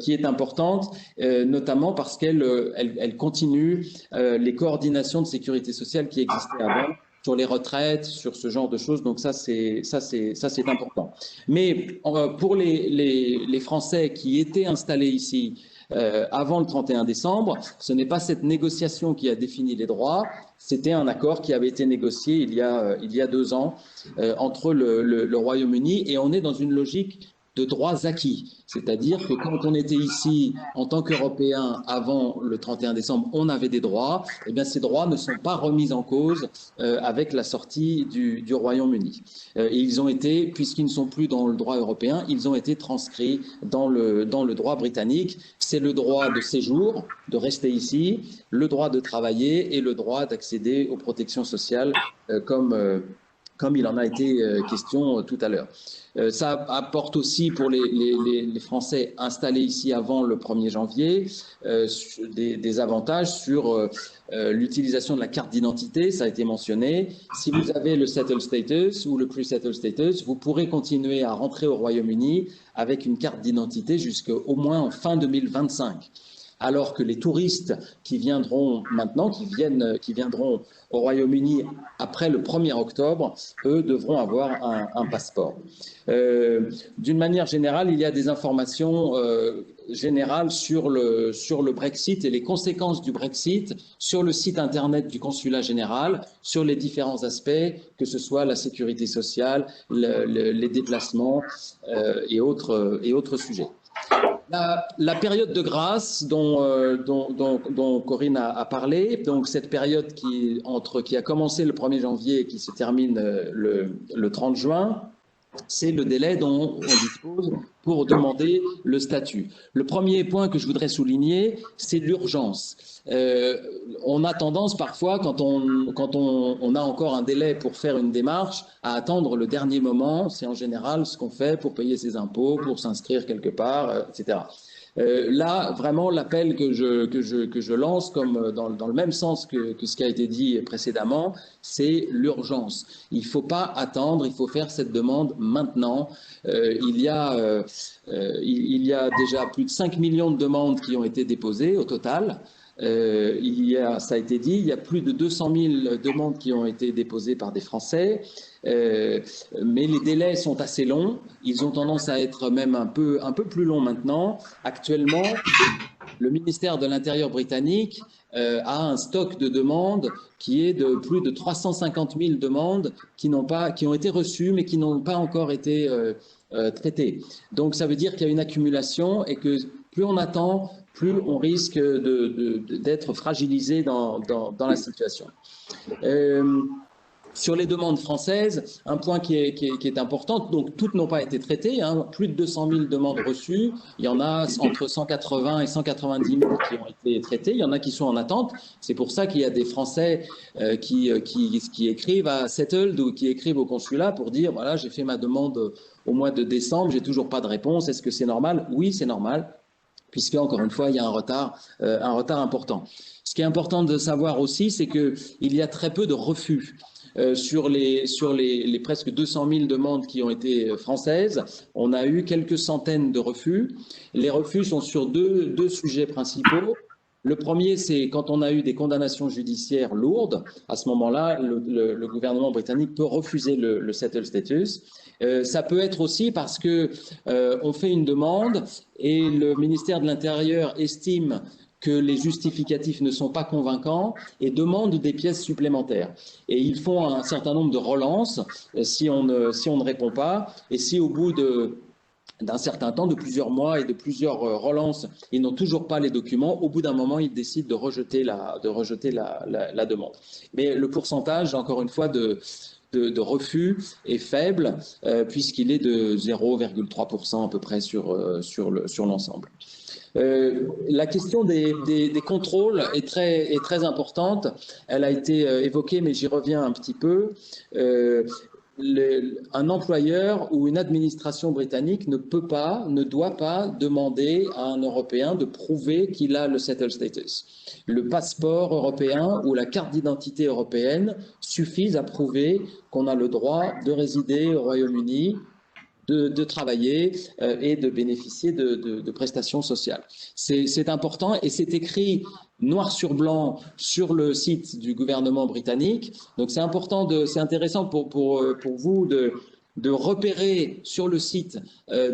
qui est importante, notamment parce qu'elle continue les coordinations de sécurité sociale qui existaient avant, sur les retraites, sur ce genre de choses. Donc ça c'est important. Mais pour les Français qui étaient installés ici avant le 31 décembre, ce n'est pas cette négociation qui a défini les droits, c'était un accord qui avait été négocié il y a 2 ans entre le Royaume-Uni, et on est dans une logique de droits acquis. C'est-à-dire que quand on était ici en tant qu'Européens avant le 31 décembre, on avait des droits. Eh bien, ces droits ne sont pas remis en cause avec la sortie du Royaume-Uni. Et ils ont été, puisqu'ils ne sont plus dans le droit européen, ils ont été transcrits dans le droit britannique. C'est le droit de séjour, de rester ici, le droit de travailler et le droit d'accéder aux protections sociales comme il en a été question tout à l'heure. Ça apporte aussi pour les Français installés ici avant le 1er janvier des avantages sur l'utilisation de la carte d'identité, ça a été mentionné. Si vous avez le settled status ou le pre-settled status, vous pourrez continuer à rentrer au Royaume-Uni avec une carte d'identité jusqu'au moins en fin 2025. Alors que les touristes qui viendront maintenant, qui viendront au Royaume-Uni après le 1er octobre, eux devront avoir un passeport. D'une manière générale, il y a des informations générales sur le Brexit et les conséquences du Brexit sur le site internet du consulat général, sur les différents aspects, que ce soit la sécurité sociale, les déplacements et autres sujets. La période de grâce dont Corinne a parlé, donc cette période qui a commencé le 1er janvier et qui se termine le 30 juin, c'est le délai dont on dispose pour demander le statut. Le premier point que je voudrais souligner, c'est l'urgence. On a tendance parfois, quand on a encore un délai pour faire une démarche, à attendre le dernier moment. C'est en général ce qu'on fait pour payer ses impôts, pour s'inscrire quelque part, etc. Là, vraiment, l'appel que je lance, comme dans le même sens que ce qui a été dit précédemment, c'est l'urgence. Il ne faut pas attendre, il faut faire cette demande maintenant. Il y a déjà plus de 5 millions de demandes qui ont été déposées au total. Ça a été dit, il y a plus de 200 000 demandes qui ont été déposées par des Français, mais les délais sont assez longs. Ils ont tendance à être même un peu plus longs maintenant. Actuellement, le ministère de l'Intérieur britannique a un stock de demandes qui est de plus de 350 000 demandes qui ont été reçues, mais qui n'ont pas encore été traitées. Donc ça veut dire qu'il y a une accumulation et que plus on attend, plus on risque d'être fragilisé dans la situation. Sur les demandes françaises, un point qui est important, donc toutes n'ont pas été traitées, hein, plus de 200 000 demandes reçues, il y en a entre 180 et 190 000 qui ont été traitées, il y en a qui sont en attente. C'est pour ça qu'il y a des Français qui écrivent à Settled ou qui écrivent au consulat pour dire, voilà, j'ai fait ma demande au mois de décembre, j'ai toujours pas de réponse, est-ce que c'est normal? Oui, c'est normal, puisque, encore une fois, il y a un retard important. Ce qui est important de savoir aussi, c'est qu'il y a très peu de refus. Sur les presque 200 000 demandes qui ont été françaises, on a eu quelques centaines de refus. Les refus sont sur deux sujets principaux. Le premier, c'est quand on a eu des condamnations judiciaires lourdes. À ce moment-là, le gouvernement britannique peut refuser le settled status. Ça peut être aussi parce que on fait une demande et le ministère de l'Intérieur estime que les justificatifs ne sont pas convaincants et demande des pièces supplémentaires. Et ils font un certain nombre de relances si on ne répond pas. Et si au bout d'un certain temps, de plusieurs mois et de plusieurs relances, ils n'ont toujours pas les documents, au bout d'un moment, ils décident de rejeter la demande. Mais le pourcentage, encore une fois, de refus est faible, puisqu'il est de 0,3% à peu près sur l'ensemble. La question des contrôles est très importante. Elle a été évoquée, mais j'y reviens un petit peu. Un employeur ou une administration britannique ne doit pas demander à un Européen de prouver qu'il a le settled status. Le passeport européen ou la carte d'identité européenne suffisent à prouver qu'on a le droit de résider au Royaume-Uni, de travailler et de bénéficier de prestations sociales. C'est important et c'est écrit noir sur blanc sur le site du gouvernement britannique. Donc c'est important, c'est intéressant pour vous de repérer sur le site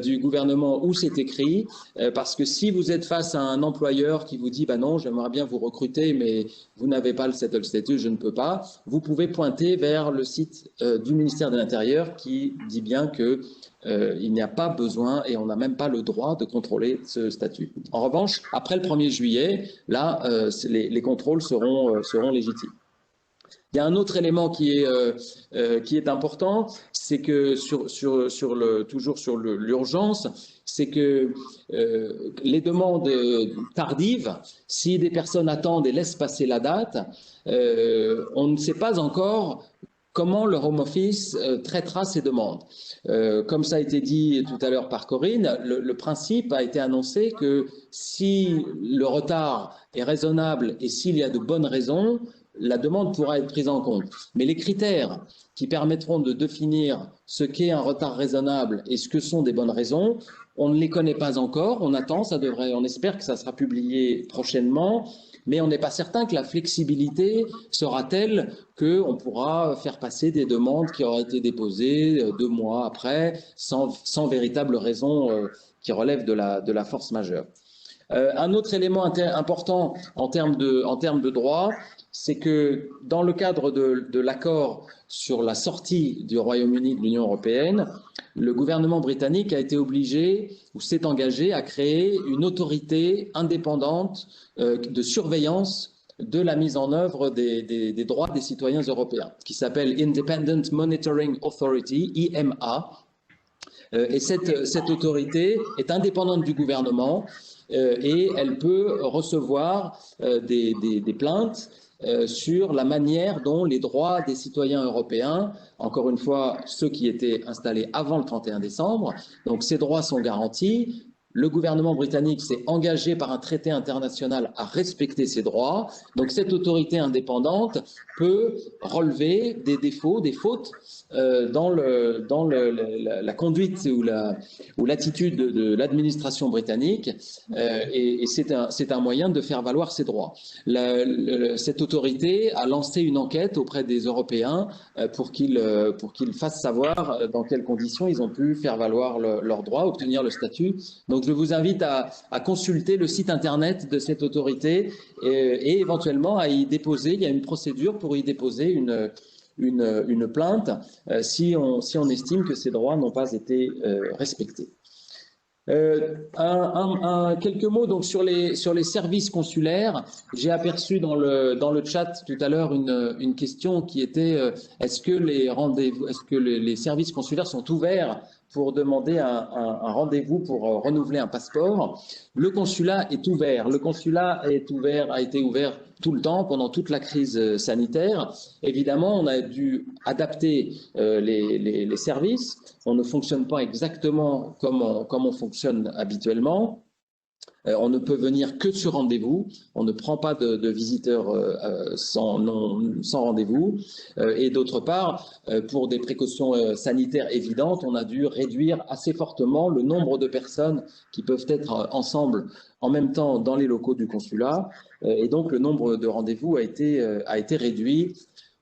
du gouvernement où c'est écrit, parce que si vous êtes face à un employeur qui vous dit bah non, j'aimerais bien vous recruter, mais vous n'avez pas le settled status, je ne peux pas, vous pouvez pointer vers le site du ministère de l'Intérieur qui dit bien que il n'y a pas besoin et on n'a même pas le droit de contrôler ce statut. En revanche, après le 1er juillet, là, les contrôles seront légitimes. Il y a un autre élément qui est important, c'est que toujours sur l'urgence, c'est que les demandes tardives, si des personnes attendent et laissent passer la date, on ne sait pas encore comment le Home Office traitera ces demandes. Comme ça a été dit tout à l'heure par Corinne, le principe a été annoncé que si le retard est raisonnable et s'il y a de bonnes raisons, la demande pourra être prise en compte. Mais les critères qui permettront de définir ce qu'est un retard raisonnable et ce que sont des bonnes raisons, on ne les connaît pas encore, on attend, on espère que ça sera publié prochainement, mais on n'est pas certain que la flexibilité sera telle qu'on pourra faire passer des demandes qui auraient été déposées 2 mois après, sans véritable raison qui relève de la force majeure. Un autre élément important en termes de droit, c'est que dans le cadre de l'accord sur la sortie du Royaume-Uni de l'Union européenne, le gouvernement britannique a été obligé ou s'est engagé à créer une autorité indépendante de surveillance de la mise en œuvre des droits des citoyens européens, qui s'appelle Independent Monitoring Authority, IMA. Et cette autorité est indépendante du gouvernement et elle peut recevoir des plaintes sur la manière dont les droits des citoyens européens, encore une fois, ceux qui étaient installés avant le 31 décembre, donc ces droits sont garantis. Le gouvernement britannique s'est engagé par un traité international à respecter ces droits. Donc cette autorité indépendante peut relever des défauts, des fautes dans la conduite ou l'attitude de l'administration britannique et c'est un moyen de faire valoir ses droits. Cette autorité a lancé une enquête auprès des Européens pour qu'ils fassent savoir dans quelles conditions ils ont pu faire valoir leurs droits, obtenir le statut. Donc je vous invite à consulter le site internet de cette autorité et éventuellement à y déposer, il y a une procédure pour y déposer une plainte si on estime que ces droits n'ont pas été respectés. Quelques mots donc sur les services consulaires. J'ai aperçu dans le chat tout à l'heure une question qui était est-ce que les services consulaires sont ouverts pour demander un rendez-vous pour renouveler un passeport? Le consulat est ouvert. Le consulat a été ouvert tout le temps pendant toute la crise sanitaire. Évidemment, on a dû adapter les services. On ne fonctionne pas exactement comme on fonctionne habituellement. On ne peut venir que sur rendez-vous. On ne prend pas de visiteurs sans rendez-vous. Et d'autre part, pour des précautions sanitaires évidentes, on a dû réduire assez fortement le nombre de personnes qui peuvent être ensemble en même temps dans les locaux du consulat. Et donc, le nombre de rendez-vous a été réduit.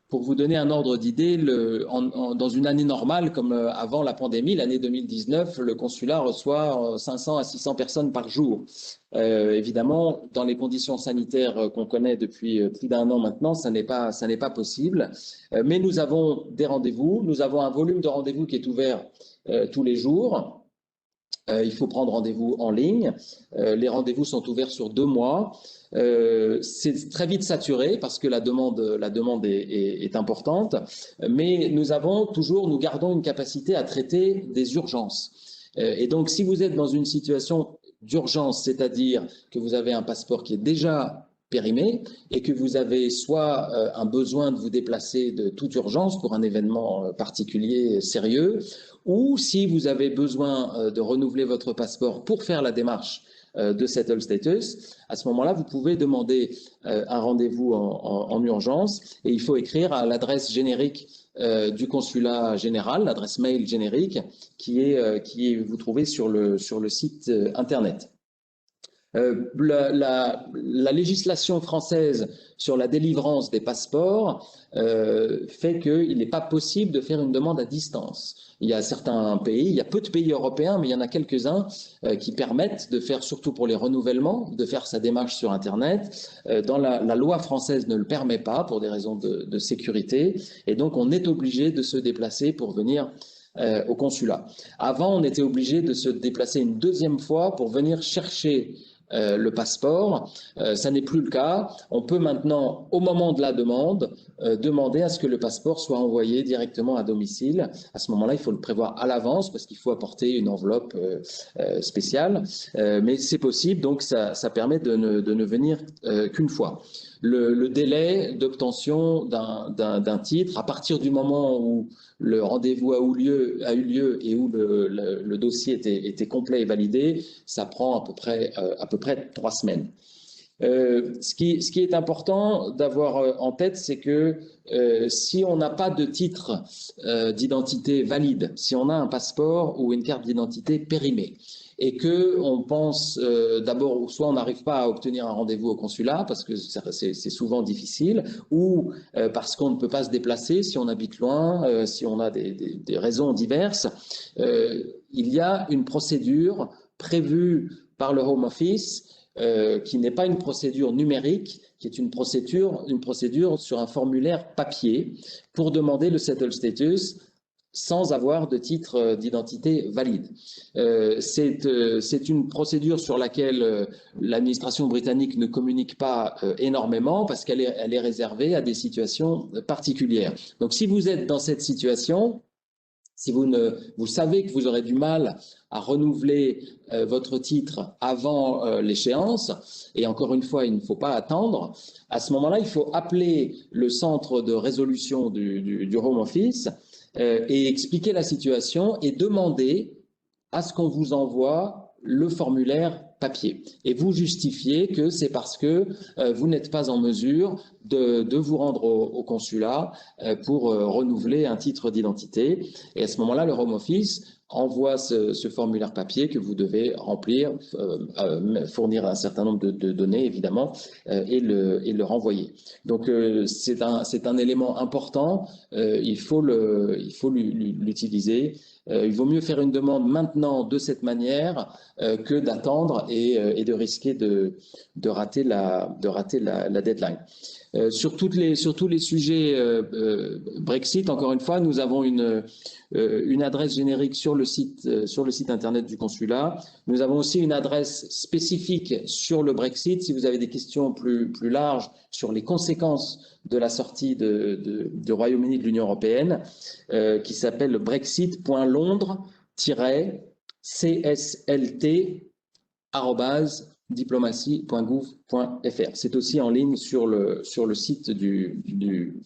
Pour vous donner un ordre d'idée, dans une année normale, comme avant la pandémie, l'année 2019, le consulat reçoit 500 à 600 personnes par jour. Évidemment, dans les conditions sanitaires qu'on connaît depuis plus d'un an maintenant, ça n'est pas possible. Mais nous avons des rendez-vous, nous avons un volume de rendez-vous qui est ouvert tous les jours. Il faut prendre rendez-vous en ligne. Les rendez-vous sont ouverts sur 2 mois. C'est très vite saturé parce que la demande est importante, mais nous gardons une capacité à traiter des urgences. Et donc, si vous êtes dans une situation d'urgence, c'est-à-dire que vous avez un passeport qui est déjà périmé et que vous avez soit un besoin de vous déplacer de toute urgence pour un événement particulier sérieux, ou si vous avez besoin de renouveler votre passeport pour faire la démarche de Settled Status, à ce moment-là, vous pouvez demander un rendez-vous en urgence et il faut écrire à l'adresse générique du consulat général, l'adresse mail générique vous trouvez sur le site internet. La législation française sur la délivrance des passeports fait qu'il n'est pas possible de faire une demande à distance. Il y a certains pays, il y a peu de pays européens, mais il y en a quelques-uns qui permettent de faire, surtout pour les renouvellements, de faire sa démarche sur Internet. La loi française ne le permet pas pour des raisons de sécurité, et donc on est obligé de se déplacer pour venir au consulat. Avant, on était obligé de se déplacer une deuxième fois pour venir chercher le passeport. Ça n'est plus le cas. On peut maintenant, au moment de la demande, demander à ce que le passeport soit envoyé directement à domicile. À ce moment-là, il faut le prévoir à l'avance parce qu'il faut apporter une enveloppe spéciale. Mais c'est possible, donc ça permet de ne venir qu'une fois. Le délai d'obtention d'un titre, à partir du moment où le rendez-vous a eu lieu et où le dossier était complet et validé, ça prend à peu près 3 semaines. Ce qui est important d'avoir en tête, c'est que si on n'a pas de titre d'identité valide, si on a un passeport ou une carte d'identité périmée, et que on pense d'abord, soit on n'arrive pas à obtenir un rendez-vous au consulat parce que c'est souvent difficile, ou parce qu'on ne peut pas se déplacer si on habite loin, si on a des raisons diverses, il y a une procédure prévue par le Home Office qui n'est pas une procédure numérique, qui est une procédure sur un formulaire papier pour demander le settled status sans avoir de titre d'identité valide. C'est une procédure sur laquelle l'administration britannique ne communique pas énormément parce qu'elle est réservée à des situations particulières. Donc si vous êtes dans cette situation, si vous savez que vous aurez du mal à renouveler votre titre avant l'échéance, et encore une fois, il ne faut pas attendre, à ce moment-là, il faut appeler le centre de résolution du Home Office et expliquer la situation et demander à ce qu'on vous envoie le formulaire papier. Et vous justifiez que c'est parce que vous n'êtes pas en mesure de vous rendre au consulat pour renouveler un titre d'identité. Et à ce moment-là, le Home Office envoie ce formulaire papier que vous devez remplir, fournir un certain nombre de données, évidemment, et le renvoyer. Donc, c'est un élément important. Il faut l'utiliser. Il vaut mieux faire une demande maintenant de cette manière que d'attendre et de risquer de rater la deadline. Sur tous les sujets Brexit, encore une fois, nous avons une adresse générique sur le site internet du consulat. Nous avons aussi une adresse spécifique sur le Brexit. Si vous avez des questions plus larges sur les conséquences de la sortie du Royaume-Uni de l'Union européenne, qui s'appelle brexit.londres-cst@diplomatie.gouv.fr. C'est aussi en ligne sur le site du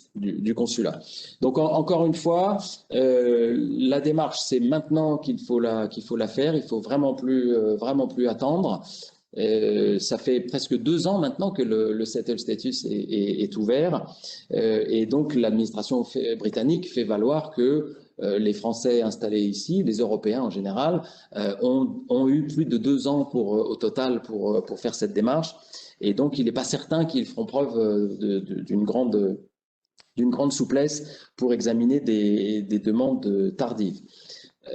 consulat. Donc encore une fois, la démarche, c'est maintenant qu'il faut la faire. Il faut vraiment plus attendre. Ça fait presque 2 ans maintenant que le settled status est ouvert, et donc l'administration britannique fait valoir que les Français installés ici, les Européens en général, ont eu plus de 2 ans au total pour faire cette démarche, et donc il n'est pas certain qu'ils feront preuve d'une grande d'une grande souplesse pour examiner des demandes tardives.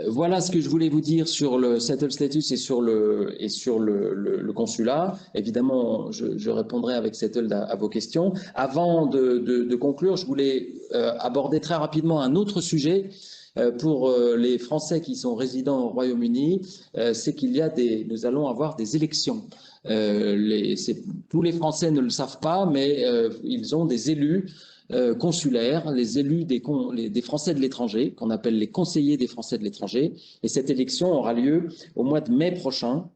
Voilà ce que je voulais vous dire sur le settle status et sur le consulat. Évidemment, je répondrai avec settle à vos questions. Avant de conclure, je voulais aborder très rapidement un autre sujet pour les Français qui sont résidents au Royaume-Uni, c'est nous allons avoir des élections. Tous les Français ne le savent pas, mais ils ont des élus consulaires, les élus des Français de l'étranger, qu'on appelle les conseillers des Français de l'étranger. Et cette élection aura lieu au mois de mai prochain.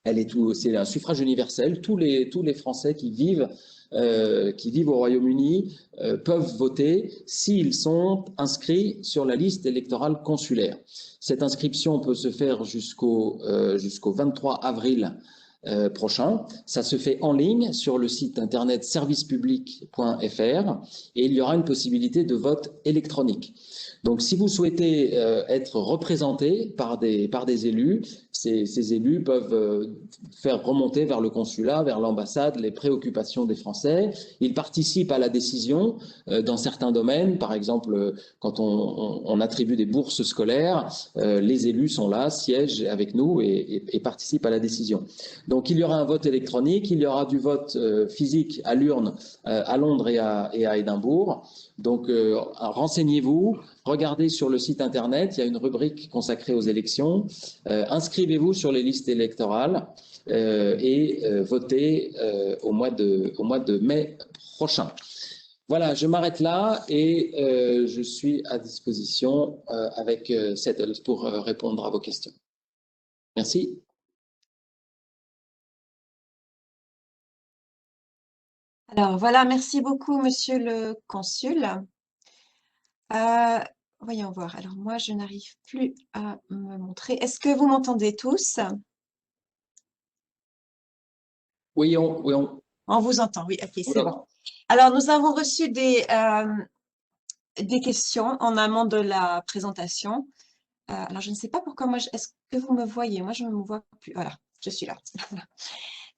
C'est un suffrage universel. Tous les Français qui vivent au Royaume-Uni peuvent voter s'ils sont inscrits sur la liste électorale consulaire. Cette inscription peut se faire jusqu'au 23 avril prochain. Ça se fait en ligne sur le site internet servicepublic.fr et il y aura une possibilité de vote électronique. Donc, si vous souhaitez être représenté par des élus, ces élus peuvent faire remonter vers le consulat, vers l'ambassade, les préoccupations des Français. Ils participent à la décision dans certains domaines. Par exemple, quand on attribue des bourses scolaires, les élus sont là, siègent avec nous et participent à la décision. Donc, il y aura un vote électronique, il y aura du vote physique à l'urne à Londres et à Édimbourg. Donc, renseignez-vous, regardez sur le site internet, il y a une rubrique consacrée aux élections, inscrivez-vous sur les listes électorales et votez au mois de mai prochain. Voilà, je m'arrête là et je suis à disposition avec Settle pour répondre à vos questions. Merci. Alors voilà, merci beaucoup, monsieur le consul. Voyons voir. Alors moi, je n'arrive plus à me montrer. Est-ce que vous m'entendez tous? Oui, On vous entend, oui, ok, c'est bon. Alors, nous avons reçu des questions en amont de la présentation. Alors, je ne sais pas pourquoi moi, est-ce que vous me voyez? Moi, je ne me vois plus. Voilà, je suis là.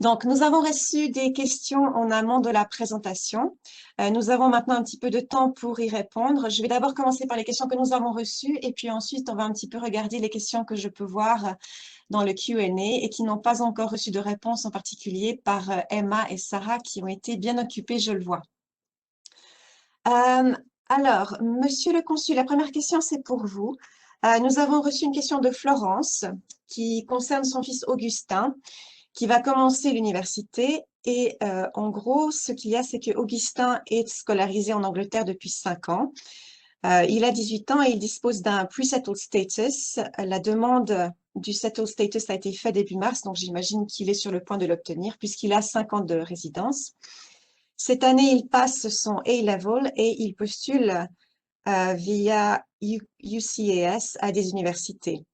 Donc, nous avons reçu des questions en amont de la présentation. Nous avons maintenant un petit peu de temps pour y répondre. Je vais d'abord commencer par les questions que nous avons reçues et puis ensuite, on va un petit peu regarder les questions que je peux voir dans le Q&A et qui n'ont pas encore reçu de réponse en particulier par Emma et Sarah qui ont été bien occupées, je le vois. Alors, monsieur le consul, la première question, c'est pour vous. Nous avons reçu une question de Florence qui concerne son fils Augustin qui va commencer l'université. Et en gros, ce qu'il y a, c'est que Augustin est scolarisé en Angleterre depuis 5 ans. Il a 18 ans et il dispose d'un pre-settled status. La demande du settled status a été faite début mars, donc j'imagine qu'il est sur le point de l'obtenir puisqu'il a 5 ans de résidence. Cette année, il passe son A-level et il postule via UCAS à des universités.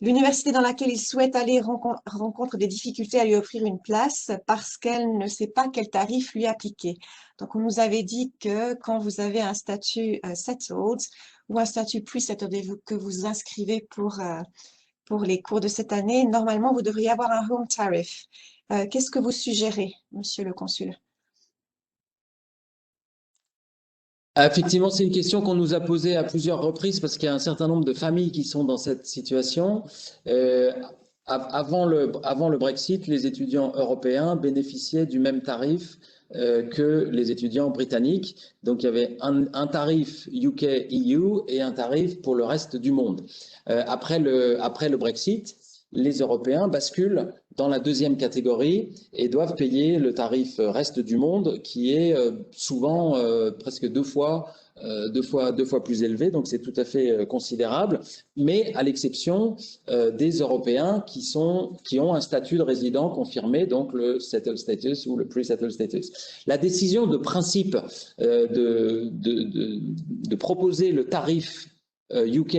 L'université dans laquelle il souhaite aller rencontre des difficultés à lui offrir une place parce qu'elle ne sait pas quel tarif lui appliquer. Donc, on nous avait dit que quand vous avez un statut settled ou un statut pre-settled que vous inscrivez pour les cours de cette année, normalement, vous devriez avoir un home tariff. Qu'est-ce que vous suggérez, monsieur le consul? Effectivement, c'est une question qu'on nous a posée à plusieurs reprises parce qu'il y a un certain nombre de familles qui sont dans cette situation. Avant le Brexit, les étudiants européens bénéficiaient du même tarif que les étudiants britanniques. Donc, il y avait un tarif UK-EU et un tarif pour le reste du monde. Après le Brexit, les Européens basculent dans la deuxième catégorie et doivent payer le tarif reste du monde qui est souvent presque deux fois plus élevé, donc c'est tout à fait considérable, mais à l'exception des Européens qui ont un statut de résident confirmé, donc le settled status ou le pre-settled status. La décision de principe de proposer le tarif UK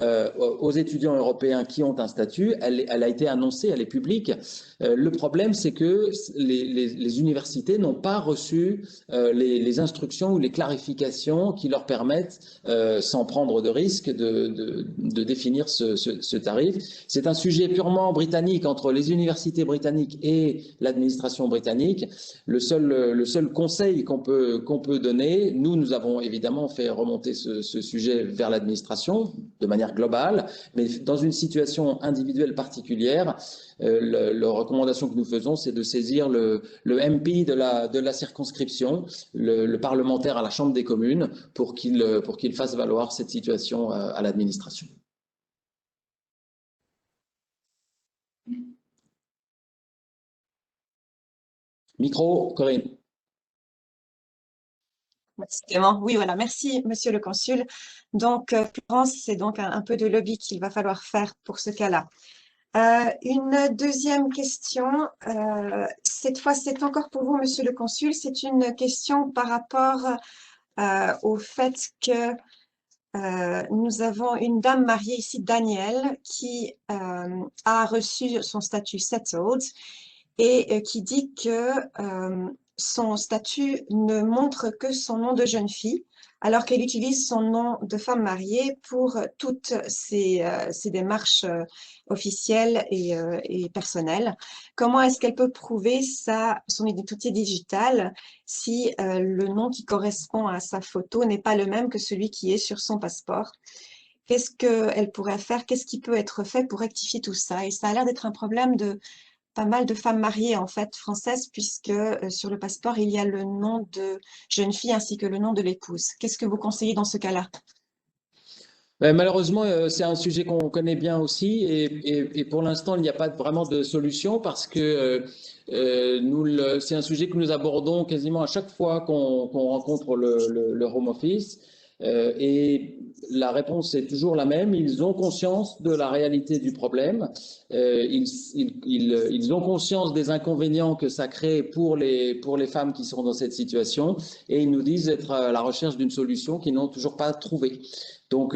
aux étudiants européens qui ont un statut, elle a été annoncée, elle est publique. Le problème, c'est que les universités n'ont pas reçu les instructions ou les clarifications qui leur permettent, sans prendre de risque, de définir ce tarif. C'est un sujet purement britannique entre les universités britanniques et l'administration britannique. Le seul conseil qu'on peut donner, nous avons évidemment fait remonter ce sujet vers l'administration de manière globale, mais dans une situation individuelle particulière, la recommandation que nous faisons, c'est de saisir le MP de la circonscription, le parlementaire à la Chambre des communes, pour qu'il fasse valoir cette situation à l'administration. Micro, Corinne. Oui, voilà, merci, monsieur le consul. Donc, Florence, c'est donc un peu de lobby qu'il va falloir faire pour ce cas-là. Une deuxième question, cette fois, c'est encore pour vous, monsieur le consul. C'est une question par rapport au fait que nous avons une dame mariée ici, Danielle, qui a reçu son statut settled et qui dit que son statut ne montre que son nom de jeune fille, alors qu'elle utilise son nom de femme mariée pour toutes ses démarches officielles et personnelles. Comment est-ce qu'elle peut prouver son identité digitale si le nom qui correspond à sa photo n'est pas le même que celui qui est sur son passeport? Qu'est-ce qu'elle pourrait faire? Qu'est-ce qui peut être fait pour rectifier tout ça? Et ça a l'air d'être un problème de pas mal de femmes mariées en fait françaises, puisque sur le passeport il y a le nom de jeune fille ainsi que le nom de l'épouse. Qu'est-ce que vous conseillez dans ce cas-là? Malheureusement, c'est un sujet qu'on connaît bien aussi et pour l'instant, il n'y a pas vraiment de solution parce que c'est un sujet que nous abordons quasiment à chaque fois qu'on rencontre le Home Office. Et la réponse est toujours la même. Ils ont conscience de la réalité du problème. Ils ont conscience des inconvénients que ça crée pour les femmes qui sont dans cette situation et ils nous disent être à la recherche d'une solution qu'ils n'ont toujours pas trouvée. Donc,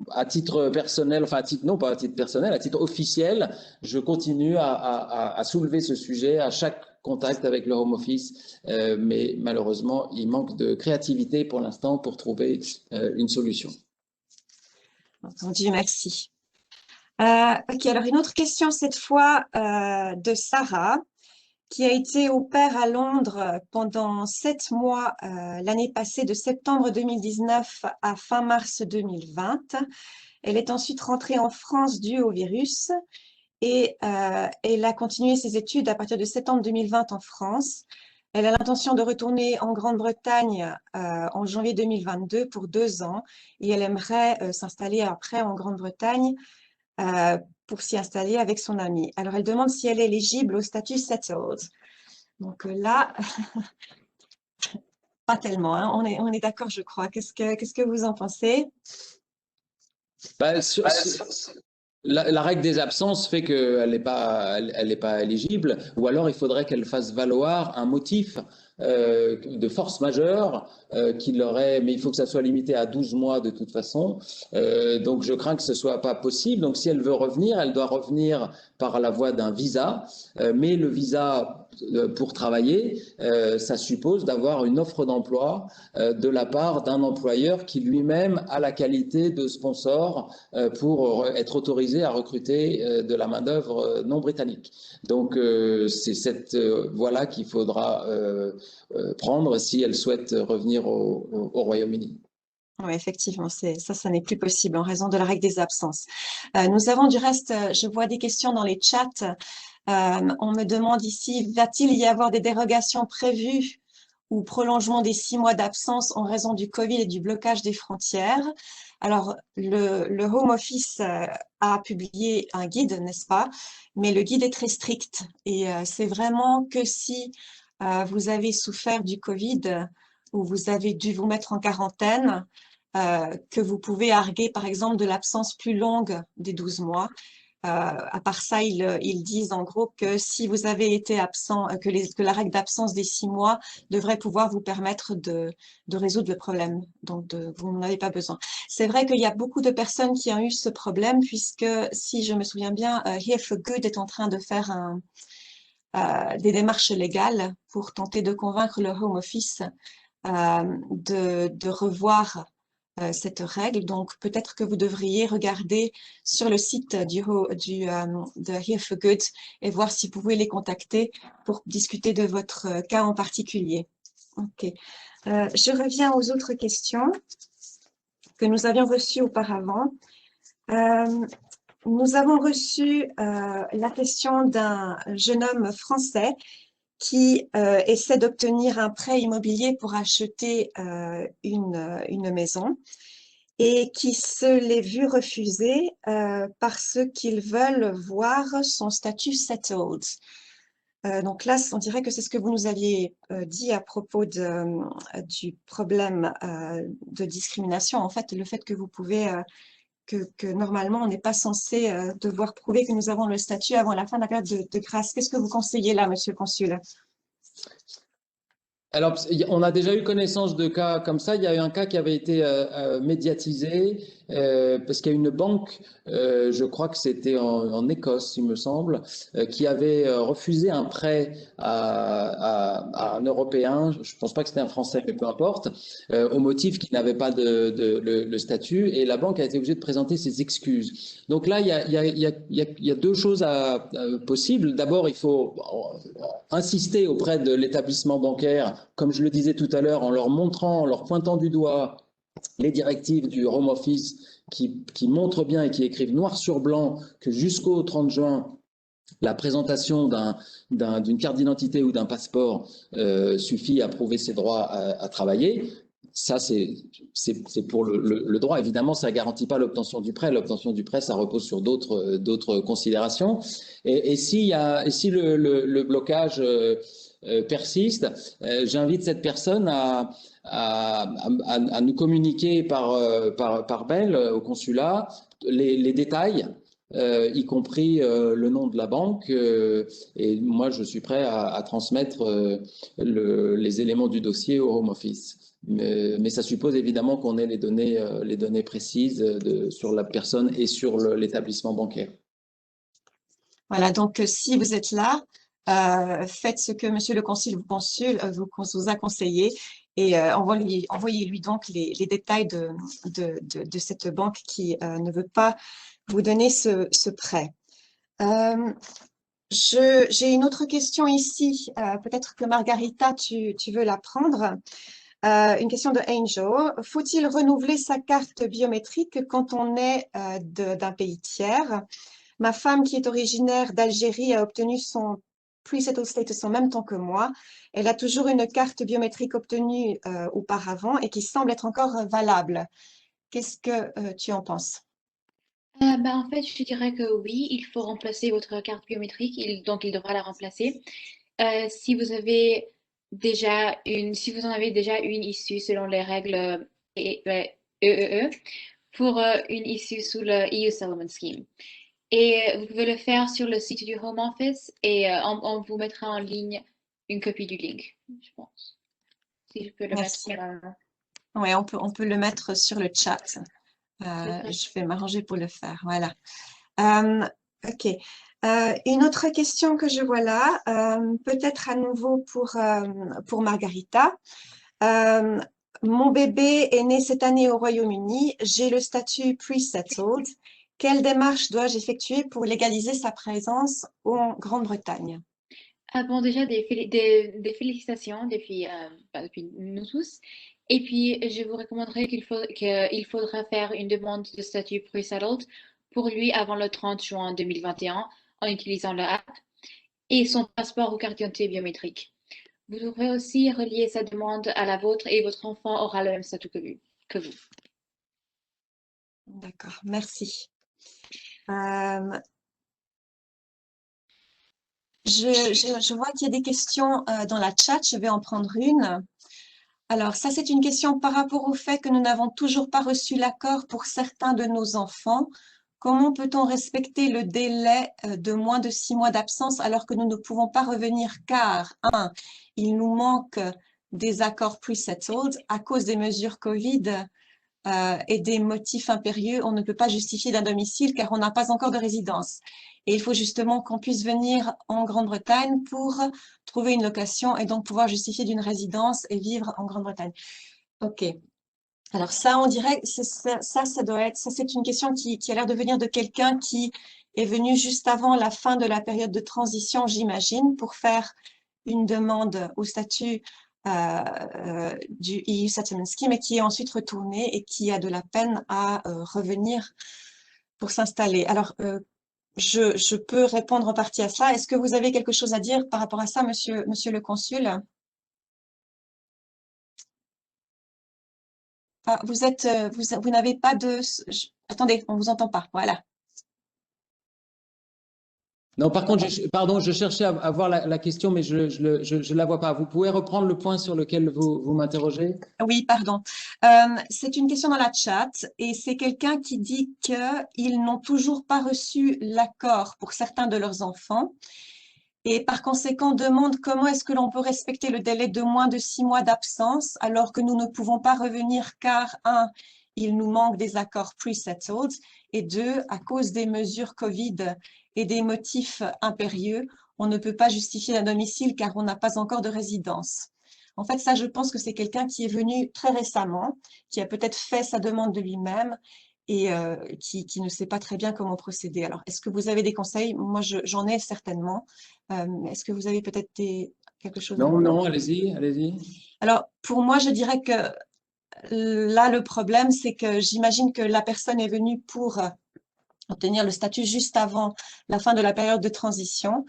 à titre personnel, enfin non pas à titre personnel, à titre officiel, je continue à soulever ce sujet à chaque contact avec le Home Office, mais malheureusement, il manque de créativité pour l'instant pour trouver une solution. Entendu, merci. Ok, alors une autre question cette fois de Sarah, qui a été au pair à Londres pendant 7 mois l'année passée, de septembre 2019 à fin mars 2020. Elle est ensuite rentrée en France due au virus et elle a continué ses études à partir de septembre 2020 en France. Elle a l'intention de retourner en Grande-Bretagne en janvier 2022 pour 2 ans et elle aimerait s'installer après en Grande-Bretagne pour s'y installer avec son amie. Alors, elle demande si elle est éligible au statut settled. Donc là, pas tellement, hein. On est d'accord, je crois. Qu'est-ce que vous en pensez? La règle des absences fait qu'elle n'est pas éligible, ou alors il faudrait qu'elle fasse valoir un motif de force majeure qu'il aurait, mais il faut que ça soit limité à 12 mois de toute façon. Donc je crains que ce soit pas possible. Donc si elle veut revenir, elle doit revenir par la voie d'un visa, mais le visa pour travailler, ça suppose d'avoir une offre d'emploi de la part d'un employeur qui lui-même a la qualité de sponsor pour être autorisé à recruter de la main-d'œuvre non britannique. Donc c'est cette voie-là qu'il faudra prendre si elle souhaite revenir au Royaume-Uni. Oui, effectivement, ça n'est plus possible en raison de la règle des absences. Nous avons du reste, je vois des questions dans les chats. On me demande ici, va-t-il y avoir des dérogations prévues ou prolongement des 6 mois d'absence en raison du Covid et du blocage des frontières? Alors, le Home Office a publié un guide, n'est-ce pas? Mais le guide est très strict et c'est vraiment que si vous avez souffert du Covid ou vous avez dû vous mettre en quarantaine, que vous pouvez arguer par exemple de l'absence plus longue des 12 mois. À part ça, ils disent en gros que si vous avez été absent, que la règle d'absence des 6 mois devrait pouvoir vous permettre de résoudre le problème. Donc, vous n'en avez pas besoin. C'est vrai qu'il y a beaucoup de personnes qui ont eu ce problème puisque, si je me souviens bien, Here for Good est en train de faire des démarches légales pour tenter de convaincre le Home Office de revoir cette règle. Donc, peut-être que vous devriez regarder sur le site de Here for Good et voir si vous pouvez les contacter pour discuter de votre cas en particulier. OK. Je reviens aux autres questions que nous avions reçues auparavant. Nous avons reçu la question d'un jeune homme français qui essaie d'obtenir un prêt immobilier pour acheter une maison et qui se l'est vu refuser parce qu'ils veulent voir son statut settled. Donc là, on dirait que c'est ce que vous nous aviez dit à propos du problème de discrimination. En fait, le fait que vous pouvez, que normalement, on n'est pas censé devoir prouver que nous avons le statut avant la fin de la période de grâce. Qu'est-ce que vous conseillez là, Monsieur le Consul? Alors, on a déjà eu connaissance de cas comme ça. Il y a eu un cas qui avait été médiatisé parce qu'il y a une banque, je crois que c'était en Écosse, il me semble, qui avait refusé un prêt à un Européen. Je pense pas que c'était un Français, mais peu importe, au motif qu'il n'avait pas le statut. Et la banque a été obligée de présenter ses excuses. Donc là, il y a deux choses possibles. D'abord, il faut insister auprès de l'établissement bancaire, comme je le disais tout à l'heure, en leur montrant, en leur pointant du doigt les directives du Home Office qui montrent bien et qui écrivent noir sur blanc que jusqu'au 30 juin, la présentation d'une carte d'identité ou d'un passeport suffit à prouver ses droits à travailler. Ça, c'est pour le droit. Évidemment, ça ne garantit pas l'obtention du prêt. L'obtention du prêt, ça repose sur d'autres considérations. Et si le blocage persiste, j'invite cette personne à nous communiquer par mail au consulat les détails, y compris le nom de la banque. Et moi, je suis prêt à transmettre les éléments du dossier au Home Office. Mais ça suppose évidemment qu'on ait les données précises sur la personne et sur l'établissement bancaire. Voilà, donc si vous êtes là, faites ce que Monsieur le Consul vous a conseillé et envoyez-lui donc les détails de cette banque qui ne veut pas vous donner ce prêt. J'ai une autre question ici, peut-être que Margarita, tu veux la prendre. Une question de Angel. Faut-il renouveler sa carte biométrique quand on est d'un pays tiers? Ma femme, qui est originaire d'Algérie, a obtenu son pre-settled status en même temps que moi. Elle a toujours une carte biométrique obtenue auparavant et qui semble être encore valable. Qu'est-ce que tu en penses? En fait, je dirais que oui, il faut remplacer votre carte biométrique, donc il devra la remplacer. Si vous avez si vous en avez déjà une issue selon les règles EEE pour une issue sous le EU Settlement Scheme. Et vous pouvez le faire sur le site du Home Office et on vous mettra en ligne une copie du link, je pense. Si je peux le Merci. mettre. Oui, on peut le mettre sur le chat. Je vais m'arranger pour le faire. Voilà. OK. Une autre question que je vois là, peut-être à nouveau pour Margarita. Mon bébé est né cette année au Royaume-Uni. J'ai le statut pre-settled. Quelle démarche dois-je effectuer pour légaliser sa présence en Grande-Bretagne? Bon, déjà, des félicitations depuis nous tous. Et puis, je vous recommanderais qu'il faudra faire une demande de statut pre-settled pour lui avant le 30 juin 2021 en utilisant l'app et son passeport ou carte d'identité biométrique. Vous devrez aussi relier sa demande à la vôtre et votre enfant aura le même statut que vous. D'accord, merci. Je vois qu'il y a des questions dans la chat, je vais en prendre une. Alors, ça, c'est une question par rapport au fait que nous n'avons toujours pas reçu l'accord pour certains de nos enfants comment peut-on respecter le délai de moins de 6 mois d'absence alors que nous ne pouvons pas revenir car, 1, il nous manque des accords pre-settled à cause des mesures Covid et des motifs impérieux, on ne peut pas justifier d'un domicile car on n'a pas encore de résidence. Et il faut justement qu'on puisse venir en Grande-Bretagne pour trouver une location et donc pouvoir justifier d'une résidence et vivre en Grande-Bretagne. OK. Alors ça, on dirait, ça doit être, ça c'est une question qui a l'air de venir de quelqu'un qui est venu juste avant la fin de la période de transition, j'imagine, pour faire une demande au statut du EU Settlement Scheme et qui est ensuite retourné et qui a de la peine à revenir pour s'installer. Alors, je peux répondre en partie à ça. Est-ce que vous avez quelque chose à dire par rapport à ça, monsieur le consul? Ah, vous n'avez pas de... Attendez, on vous entend pas. Voilà. Non, par contre, pardon, je cherchais à voir la question, mais je ne la vois pas. Vous pouvez reprendre le point sur lequel vous m'interrogez? Oui, pardon. C'est une question dans la chat et c'est quelqu'un qui dit qu'ils n'ont toujours pas reçu l'accord pour certains de leurs enfants et par conséquent demande comment est-ce que l'on peut respecter le délai de moins de 6 mois d'absence alors que nous ne pouvons pas revenir car, 1, il nous manque des accords pre-settled et 2, à cause des mesures Covid et des motifs impérieux, on ne peut pas justifier d'un domicile car on n'a pas encore de résidence. En fait, ça, je pense que c'est quelqu'un qui est venu très récemment, qui a peut-être fait sa demande de lui-même et qui ne sait pas très bien comment procéder. Alors, est-ce que vous avez des conseils? Moi, j'en ai certainement. Est-ce que vous avez peut-être quelque chose à Non, dire? non, allez-y, allez-y. Alors, pour moi, je dirais que là, le problème, c'est que j'imagine que la personne est venue pour obtenir le statut juste avant la fin de la période de transition.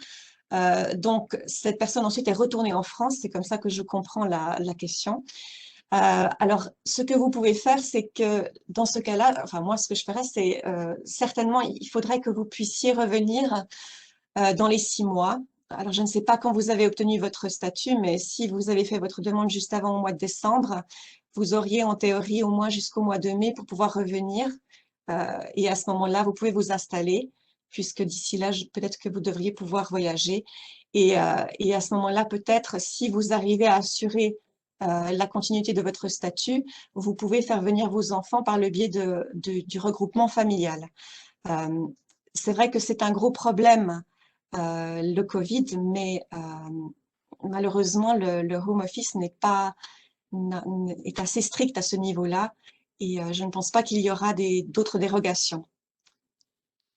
Donc, cette personne ensuite est retournée en France. C'est comme ça que je comprends la question. Alors, ce que vous pouvez faire, c'est que dans ce cas-là, enfin moi, ce que je ferais, c'est certainement, il faudrait que vous puissiez revenir dans les 6 mois. Alors, je ne sais pas quand vous avez obtenu votre statut, mais si vous avez fait votre demande juste avant au mois de décembre, vous auriez en théorie au moins jusqu'au mois de mai pour pouvoir revenir. Et à ce moment-là, vous pouvez vous installer, puisque d'ici là, peut-être que vous devriez pouvoir voyager. Et à ce moment-là, peut-être, si vous arrivez à assurer la continuité de votre statut, vous pouvez faire venir vos enfants par le biais du regroupement familial. C'est vrai que c'est un gros problème, le Covid, mais malheureusement, le home office est assez strict à ce niveau-là et je ne pense pas qu'il y aura d'autres dérogations.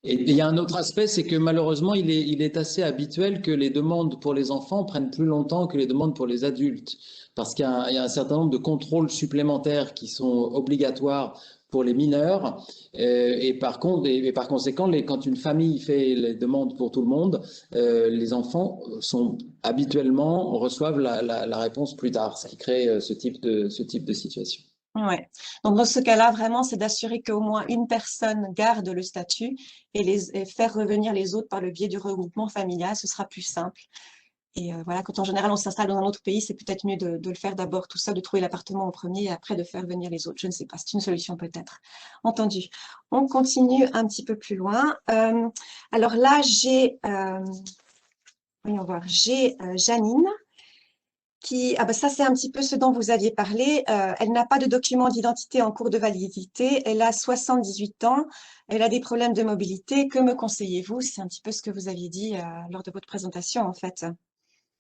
Et il y a un autre aspect, c'est que malheureusement, il est assez habituel que les demandes pour les enfants prennent plus longtemps que les demandes pour les adultes, parce qu'il y a un certain nombre de contrôles supplémentaires qui sont obligatoires pour les mineurs, et par conséquent, quand une famille fait les demandes pour tout le monde, les enfants reçoivent la réponse plus tard, ce qui crée ce type de situation. Ouais. Donc, dans ce cas-là, vraiment, c'est d'assurer qu'au moins une personne garde le statut et faire revenir les autres par le biais du regroupement familial, ce sera plus simple. Et voilà, quand en général on s'installe dans un autre pays, c'est peut-être mieux de le faire d'abord tout ça, de trouver l'appartement en premier et après de faire venir les autres. Je ne sais pas, c'est une solution peut-être. Entendu. On continue un petit peu plus loin. Alors là, voyons voir, j'ai Janine ça c'est un petit peu ce dont vous aviez parlé. Elle n'a pas de document d'identité en cours de validité. Elle a 78 ans. Elle a des problèmes de mobilité. Que me conseillez-vous? C'est un petit peu ce que vous aviez dit lors de votre présentation en fait.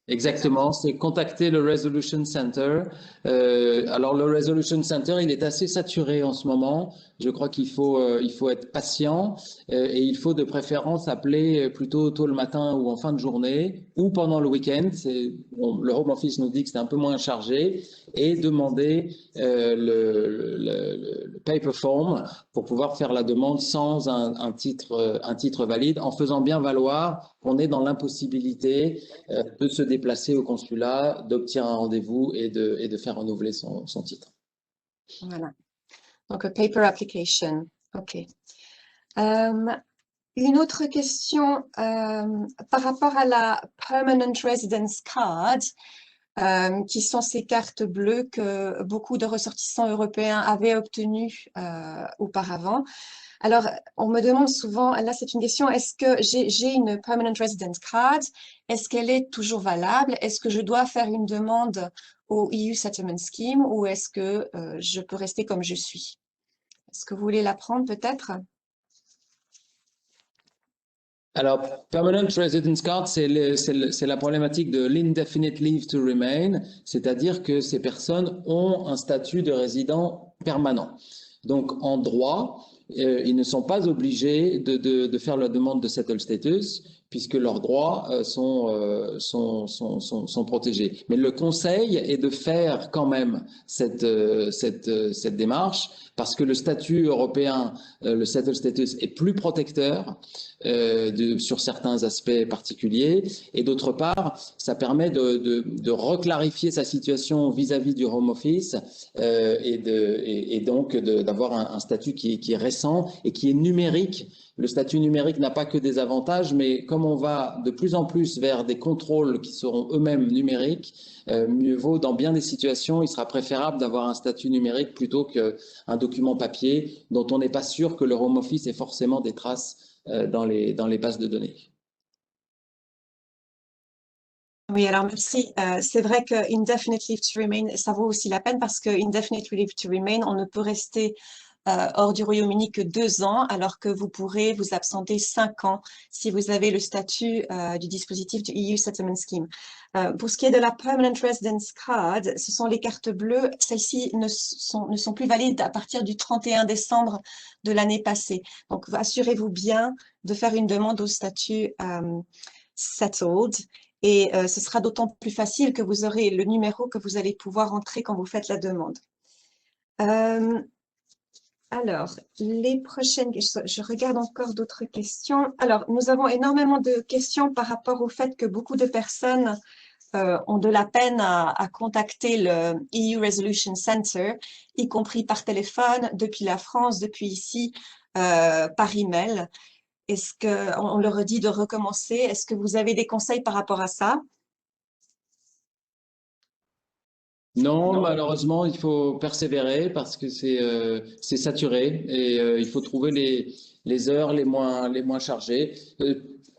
Exactement, c'est contacter le Resolution Center. Alors le Resolution Center, il est assez saturé en ce moment. Je crois qu'il faut être patient et il faut de préférence appeler plutôt tôt le matin ou en fin de journée ou pendant le week-end. Le Home Office nous dit que c'est un peu moins chargé et demander le paper form pour pouvoir faire la demande sans un titre valide, en faisant bien valoir qu'on est dans l'impossibilité de se déplacer au consulat, d'obtenir un rendez-vous et de faire renouveler son titre. Voilà. Donc, a paper application. OK. Une autre question par rapport à la Permanent Residence Card, qui sont ces cartes bleues que beaucoup de ressortissants européens avaient obtenues auparavant. Alors, on me demande souvent, là c'est une question, est-ce que j'ai une Permanent Resident Card? Est-ce qu'elle est toujours valable? Est-ce que je dois faire une demande au EU Settlement Scheme ou est-ce que je peux rester comme je suis? Est-ce que vous voulez la prendre peut-être? Alors, Permanent Residence Card, c'est la problématique de l'indefinite leave to remain, c'est-à-dire que ces personnes ont un statut de résident permanent. Donc, en droit, ils ne sont pas obligés de faire la demande de settled status, puisque leurs droits sont protégés. Mais le conseil est de faire quand même cette démarche, parce que le statut européen, le settled status, est plus protecteur sur certains aspects particuliers, et d'autre part, ça permet de reclarifier sa situation vis-à-vis du home office et donc d'avoir un statut qui est récent et qui est numérique. Le statut numérique n'a pas que des avantages, mais comme on va de plus en plus vers des contrôles qui seront eux-mêmes numériques, mieux vaut, dans bien des situations, il sera préférable d'avoir un statut numérique plutôt qu'un document papier dont on n'est pas sûr que le home office ait forcément des traces dans les bases de données. Oui, alors merci. C'est vrai que indefinite leave to remain, ça vaut aussi la peine parce que indefinite leave to remain, on ne peut rester hors du Royaume-Uni que 2 ans, alors que vous pourrez vous absenter 5 ans si vous avez le statut du dispositif du EU Settlement Scheme. Pour ce qui est de la Permanent Residence Card, ce sont les cartes bleues. Celles-ci ne sont plus valides à partir du 31 décembre de l'année passée. Donc, assurez-vous bien de faire une demande au statut settled. Et ce sera d'autant plus facile que vous aurez le numéro que vous allez pouvoir entrer quand vous faites la demande. Alors, les prochaines, je regarde encore d'autres questions. Alors, nous avons énormément de questions par rapport au fait que beaucoup de personnes ont de la peine à contacter le EU Resolution Center, y compris par téléphone, depuis la France, depuis ici, par email. Est-ce qu'on leur dit de recommencer? Est-ce que vous avez des conseils par rapport à ça? Non, malheureusement, il faut persévérer parce que c'est saturé et il faut trouver les heures les moins chargées.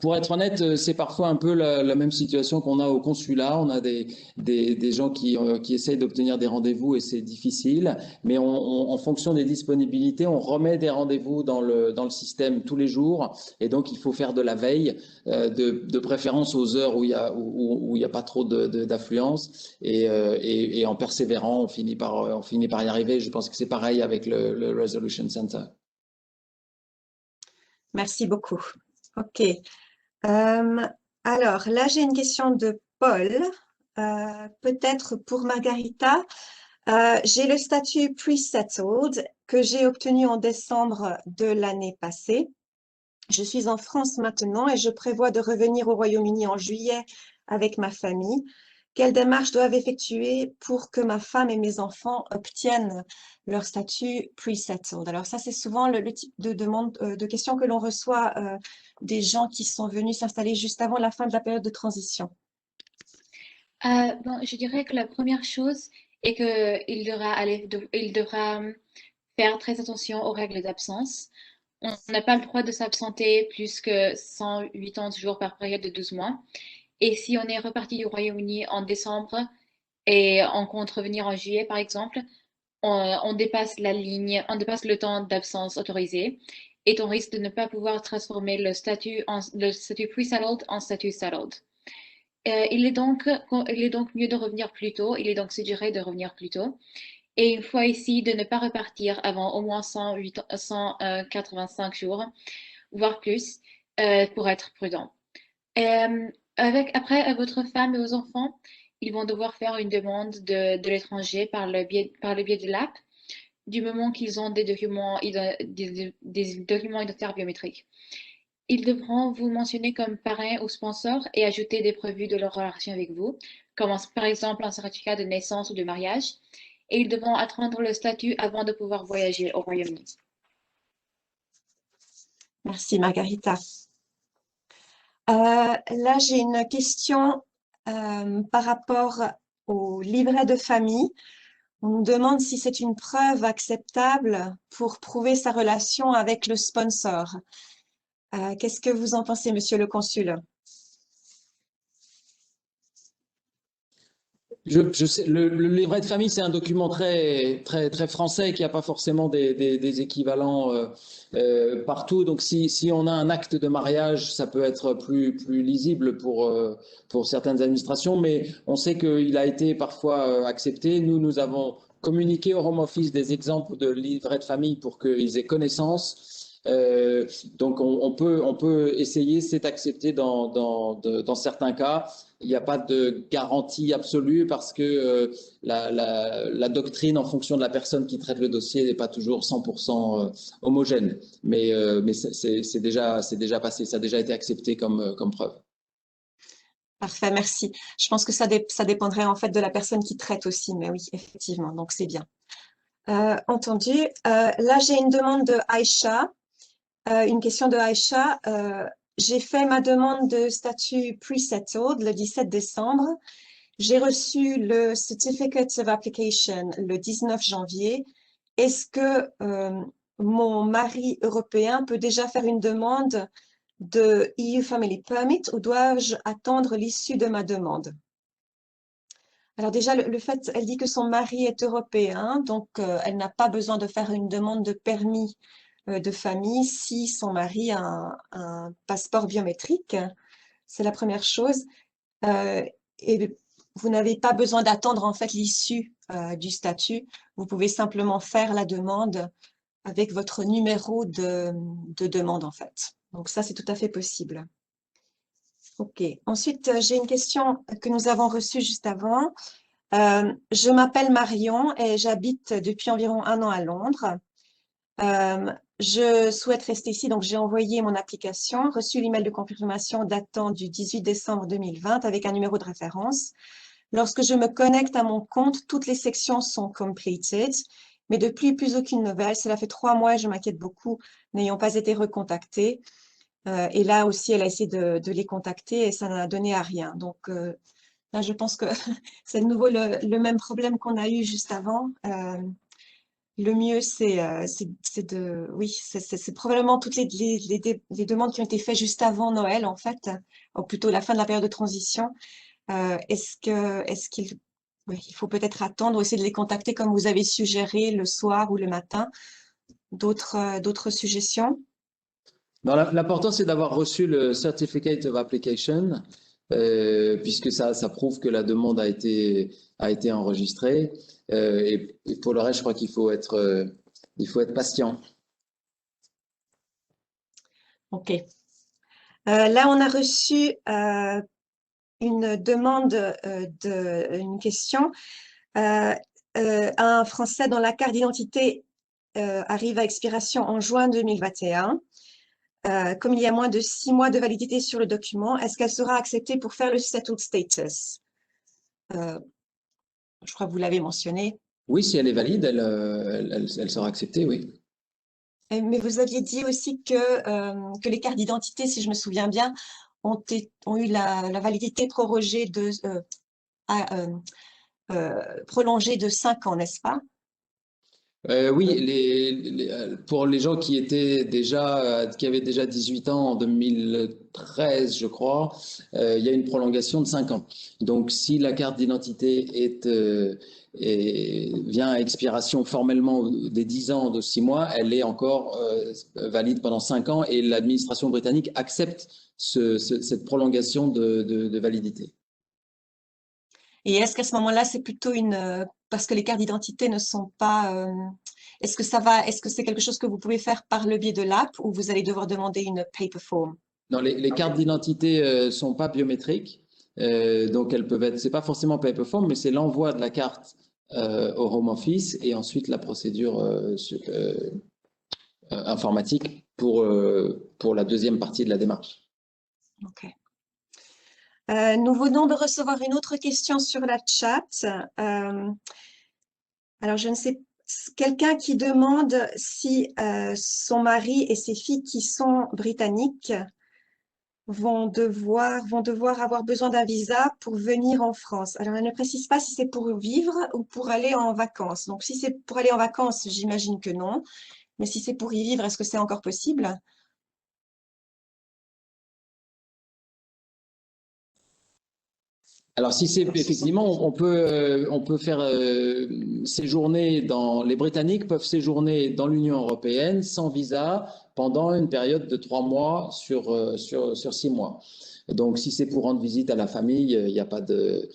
Pour être honnête, c'est parfois un peu la même situation qu'on a au consulat. On a des gens qui essayent d'obtenir des rendez-vous et c'est difficile, mais en fonction des disponibilités, on remet des rendez-vous dans le système tous les jours et donc il faut faire de la veille, de préférence aux heures où il y a pas trop d'affluence et en persévérant, on finit par y arriver. Je pense que c'est pareil avec le Resolution Center. Merci beaucoup. OK. Alors, là, j'ai une question de Paul, peut-être pour Margarita. J'ai le statut pre-settled que j'ai obtenu en décembre de l'année passée. Je suis en France maintenant et je prévois de revenir au Royaume-Uni en juillet avec ma famille. Quelles démarches doivent effectuer pour que ma femme et mes enfants obtiennent leur statut pre-settled? Alors ça, c'est souvent le type de demande, de questions que l'on reçoit des gens qui sont venus s'installer juste avant la fin de la période de transition. Bon, je dirais que la première chose est il devra faire très attention aux règles d'absence. On n'a pas le droit de s'absenter plus que 180 jours par période de 12 mois. Et si on est reparti du Royaume-Uni en décembre et on compte revenir en juillet, par exemple, on dépasse on dépasse le temps d'absence autorisé et on risque de ne pas pouvoir transformer le statut pre-settled en statut settled. Il est donc mieux de revenir plus tôt, il est donc suggéré de revenir plus tôt. Et une fois ici, de ne pas repartir avant au moins 185 jours, voire plus, pour être prudent. Après, votre femme et vos enfants, ils vont devoir faire une demande de l'étranger par le biais de l'app, du moment qu'ils ont des documents identitaires biométriques. Ils devront vous mentionner comme parrain ou sponsor et ajouter des preuves de leur relation avec vous, comme par exemple un certificat de naissance ou de mariage, et ils devront attendre le statut avant de pouvoir voyager au Royaume-Uni. Merci Margarita. Là, j'ai une question par rapport au livret de famille. On nous demande si c'est une preuve acceptable pour prouver sa relation avec le sponsor. Qu'est-ce que vous en pensez, monsieur le consul? Je sais, le livret de famille, c'est un document très français qui n'a pas forcément des équivalents partout. Donc, si on a un acte de mariage, ça peut être plus lisible pour certaines administrations, mais on sait qu'il a été parfois accepté. Nous avons communiqué au Home Office des exemples de livrets de famille pour qu'ils aient connaissance. Donc, on peut essayer, c'est accepté dans certains cas. Il n'y a pas de garantie absolue parce que la doctrine en fonction de la personne qui traite le dossier n'est pas toujours 100% homogène. Mais c'est déjà passé, ça a déjà été accepté comme preuve. Parfait, merci. Je pense que ça dépendrait en fait de la personne qui traite aussi, mais oui, effectivement, donc c'est bien. Entendu. Là, j'ai une demande de Aïcha, une question de Aïcha. J'ai fait ma demande de statut pre-settled le 17 décembre. J'ai reçu le Certificate of Application le 19 janvier. Est-ce que mon mari européen peut déjà faire une demande de EU Family Permit ou dois-je attendre l'issue de ma demande? Alors déjà, le fait, elle dit que son mari est européen, donc elle n'a pas besoin de faire une demande de permis de famille si son mari a un passeport biométrique. C'est la première chose. Et vous n'avez pas besoin d'attendre en fait l'issue du statut. Vous pouvez simplement faire la demande avec votre numéro de demande en fait. Donc ça, c'est tout à fait possible. OK. Ensuite, j'ai une question que nous avons reçue juste avant. Je m'appelle Marion et j'habite depuis environ 1 an à Londres. Je souhaite rester ici, donc j'ai envoyé mon application, reçu l'email de confirmation datant du 18 décembre 2020 avec un numéro de référence. Lorsque je me connecte à mon compte, toutes les sections sont completed, mais depuis, plus aucune nouvelle. Cela fait 3 mois et je m'inquiète beaucoup, n'ayant pas été recontactée. Et là aussi, elle a essayé de les contacter et ça n'a donné à rien. Donc là, je pense que c'est de nouveau le même problème qu'on a eu juste avant. Le mieux, c'est probablement toutes les demandes qui ont été faites juste avant Noël, en fait, ou plutôt la fin de la période de transition. Il faut peut-être attendre ou essayer de les contacter comme vous avez suggéré le soir ou le matin. D'autres suggestions? L'important, c'est d'avoir reçu le Certificate of Application, puisque ça prouve que la demande a été enregistrée. Et pour le reste, je crois qu'il faut être patient. OK. Là, on a reçu une demande, une question. Un Français dont la carte d'identité arrive à expiration en juin 2021. Comme il y a moins de 6 mois de validité sur le document, est-ce qu'elle sera acceptée pour faire le settled status? Je crois que vous l'avez mentionné. Oui, si elle est valide, elle sera acceptée, oui. Mais vous aviez dit aussi que les cartes d'identité, si je me souviens bien, ont eu la validité prolongée prolongée de 5 ans, n'est-ce pas? Oui, pour les gens qui avaient déjà 18 ans en 2013, je crois, il y a une prolongation de 5 ans. Donc, si la carte d'identité vient à expiration formellement des 10 ans de 6 mois, elle est encore valide pendant 5 ans et l'administration britannique accepte cette prolongation de validité. Et est-ce qu'à ce moment-là, c'est plutôt parce que les cartes d'identité ne sont pas, est-ce que c'est quelque chose que vous pouvez faire par le biais de l'app ou vous allez devoir demander une paper form? Non, les cartes d'identité sont pas biométriques, donc elles peuvent être, c'est pas forcément paper form, mais c'est l'envoi de la carte au Home Office et ensuite la procédure informatique pour la deuxième partie de la démarche. Ok. Nous venons de recevoir une autre question sur la chat. Alors, je ne sais, quelqu'un qui demande si son mari et ses filles qui sont britanniques vont devoir avoir besoin d'un visa pour venir en France. Alors, elle ne précise pas si c'est pour vivre ou pour aller en vacances. Donc, si c'est pour aller en vacances, j'imagine que non. Mais si c'est pour y vivre, est-ce que c'est encore possible? Alors, si c'est effectivement, on peut faire séjourner les Britanniques peuvent séjourner dans l'Union européenne sans visa pendant une période de 3 mois sur 6 mois. Donc, si c'est pour rendre visite à la famille, il n'y a pas de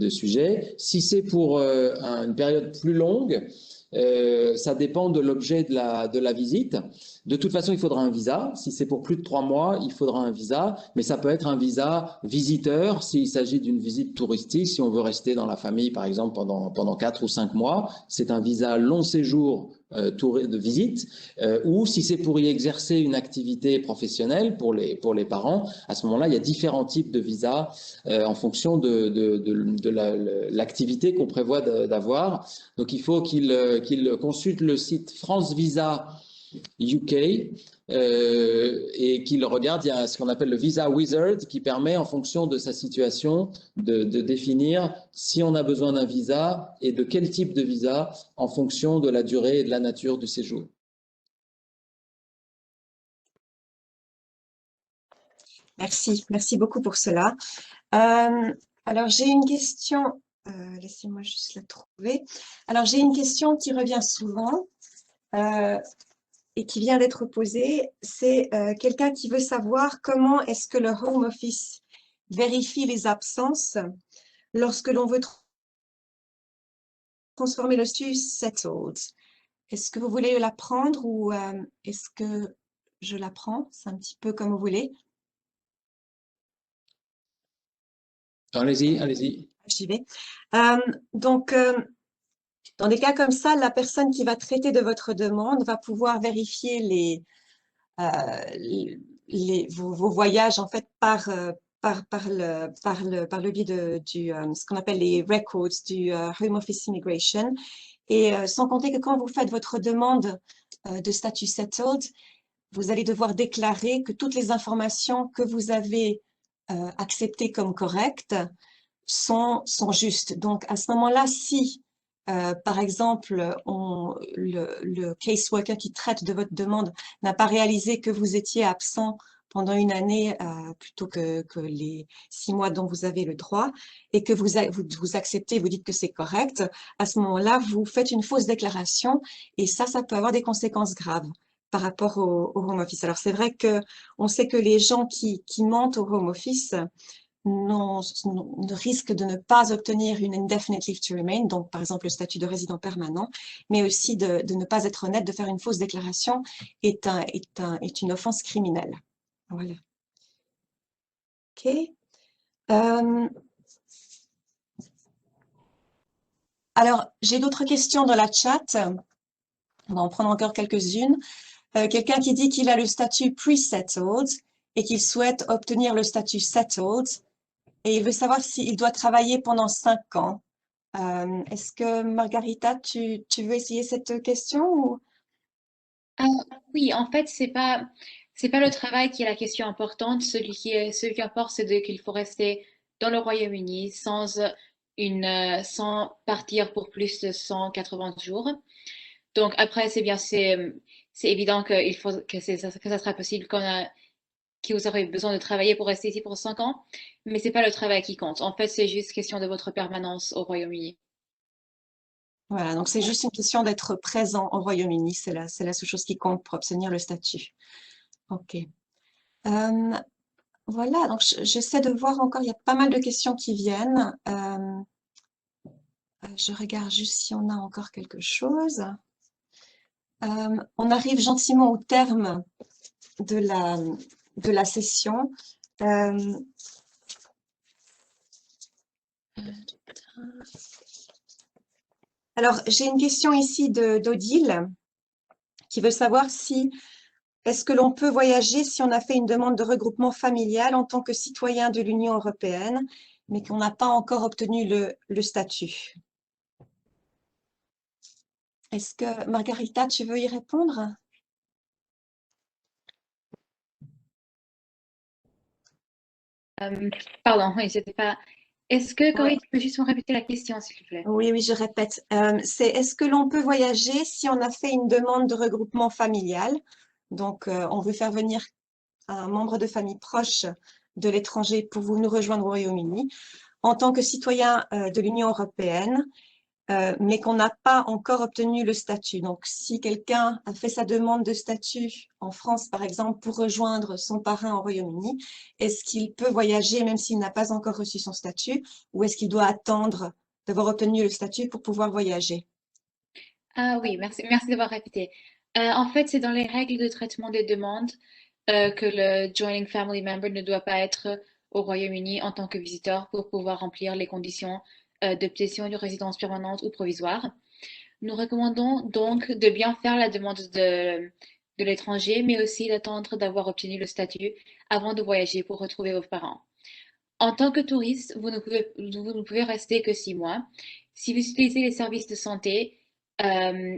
sujet. Si c'est pour une période plus longue, ça dépend de l'objet de la visite. De toute façon, il faudra un visa. Si c'est pour plus de 3 mois, il faudra un visa, mais ça peut être un visa visiteur s'il s'agit d'une visite touristique. Si on veut rester dans la famille, par exemple, pendant 4 ou 5 mois, c'est un visa long séjour de visite, ou si c'est pour y exercer une activité professionnelle pour les parents, à ce moment-là, il y a différents types de visas en fonction de l'activité qu'on prévoit d'avoir. Donc, il faut qu'il consulte le site France Visa UK et qu'il regarde, il y a ce qu'on appelle le Visa Wizard qui permet en fonction de sa situation de définir si on a besoin d'un visa et de quel type de visa en fonction de la durée et de la nature du séjour. Merci beaucoup pour cela. Alors, j'ai une question, laissez-moi juste la trouver. Alors, j'ai une question qui revient souvent et qui vient d'être posée. C'est quelqu'un qui veut savoir comment est-ce que le Home Office vérifie les absences lorsque l'on veut transformer le statut settled. Est-ce que vous voulez l'apprendre ou est-ce que je l'apprends? C'est un petit peu comme vous voulez. Allez-y, allez-y. J'y vais. Donc, dans des cas comme ça, la personne qui va traiter de votre demande va pouvoir vérifier vos voyages en fait par le biais de ce qu'on appelle les records du Home Office Immigration. Et sans compter que quand vous faites votre demande de statut settled, vous allez devoir déclarer que toutes les informations que vous avez acceptées comme correctes sont justes. Donc, à ce moment-là, si, par exemple, le caseworker qui traite de votre demande n'a pas réalisé que vous étiez absent pendant une année plutôt que les 6 mois dont vous avez le droit et que vous acceptez, vous dites que c'est correct, à ce moment-là, vous faites une fausse déclaration et ça peut avoir des conséquences graves par rapport au home office. Alors, c'est vrai que on sait que les gens qui mentent au home office risquent de ne pas obtenir une indefinite leave to remain, donc par exemple le statut de résident permanent, mais aussi de ne pas être honnête, de faire une fausse déclaration est une offense criminelle. Voilà. OK. Alors, j'ai d'autres questions dans la chat. On va en prendre encore quelques-unes. Quelqu'un qui dit qu'il a le statut pre-settled et qu'il souhaite obtenir le statut settled et il veut savoir s'il doit travailler pendant 5 ans. Est-ce que Margarita, tu veux essayer cette question ou... Oui, en fait, c'est pas le travail qui est la question importante. Ce qui importe, qu'il faut rester dans le Royaume-Uni sans partir pour plus de 180 jours. Donc après, c'est évident que ça sera possible que vous aurez besoin de travailler pour rester ici pour 5 ans, mais c'est pas le travail qui compte. En fait, c'est juste question de votre permanence au Royaume-Uni. Voilà, donc c'est juste une question d'être présent au Royaume-Uni, c'est la seule chose qui compte pour obtenir le statut. OK. Voilà, donc j'essaie de voir encore, il y a pas mal de questions qui viennent. Je regarde juste si on a encore quelque chose. On arrive gentiment au terme de la session. Alors, j'ai une question ici d'Odile qui veut savoir si est-ce que l'on peut voyager si on a fait une demande de regroupement familial en tant que citoyen de l'Union européenne, mais qu'on n'a pas encore obtenu le statut? Est-ce que, Margarita, tu veux y répondre? Pardon, oui, c'était pas. Est-ce que, Ouais. Corinne, tu peux juste me répéter la question, s'il te plaît? Oui, oui, je répète. C'est est-ce que l'on peut voyager si on a fait une demande de regroupement familial? Donc, on veut faire venir un membre de famille proche de l'étranger pour vous nous rejoindre au Royaume-Uni en tant que citoyen de l'Union européenne, mais qu'on n'a pas encore obtenu le statut. Donc, si quelqu'un a fait sa demande de statut en France, par exemple, pour rejoindre son parrain au Royaume-Uni, est-ce qu'il peut voyager même s'il n'a pas encore reçu son statut, ou est-ce qu'il doit attendre d'avoir obtenu le statut pour pouvoir voyager? Ah oui, merci d'avoir répété. En fait, c'est dans les règles de traitement des demandes que le joining family member ne doit pas être au Royaume-Uni en tant que visiteur pour pouvoir remplir les conditions d'obtention de résidence permanente ou provisoire. Nous recommandons donc de bien faire la demande de l'étranger, mais aussi d'attendre d'avoir obtenu le statut avant de voyager pour retrouver vos parents. En tant que touriste, vous ne pouvez rester que 6 mois. Si vous utilisez les services de santé,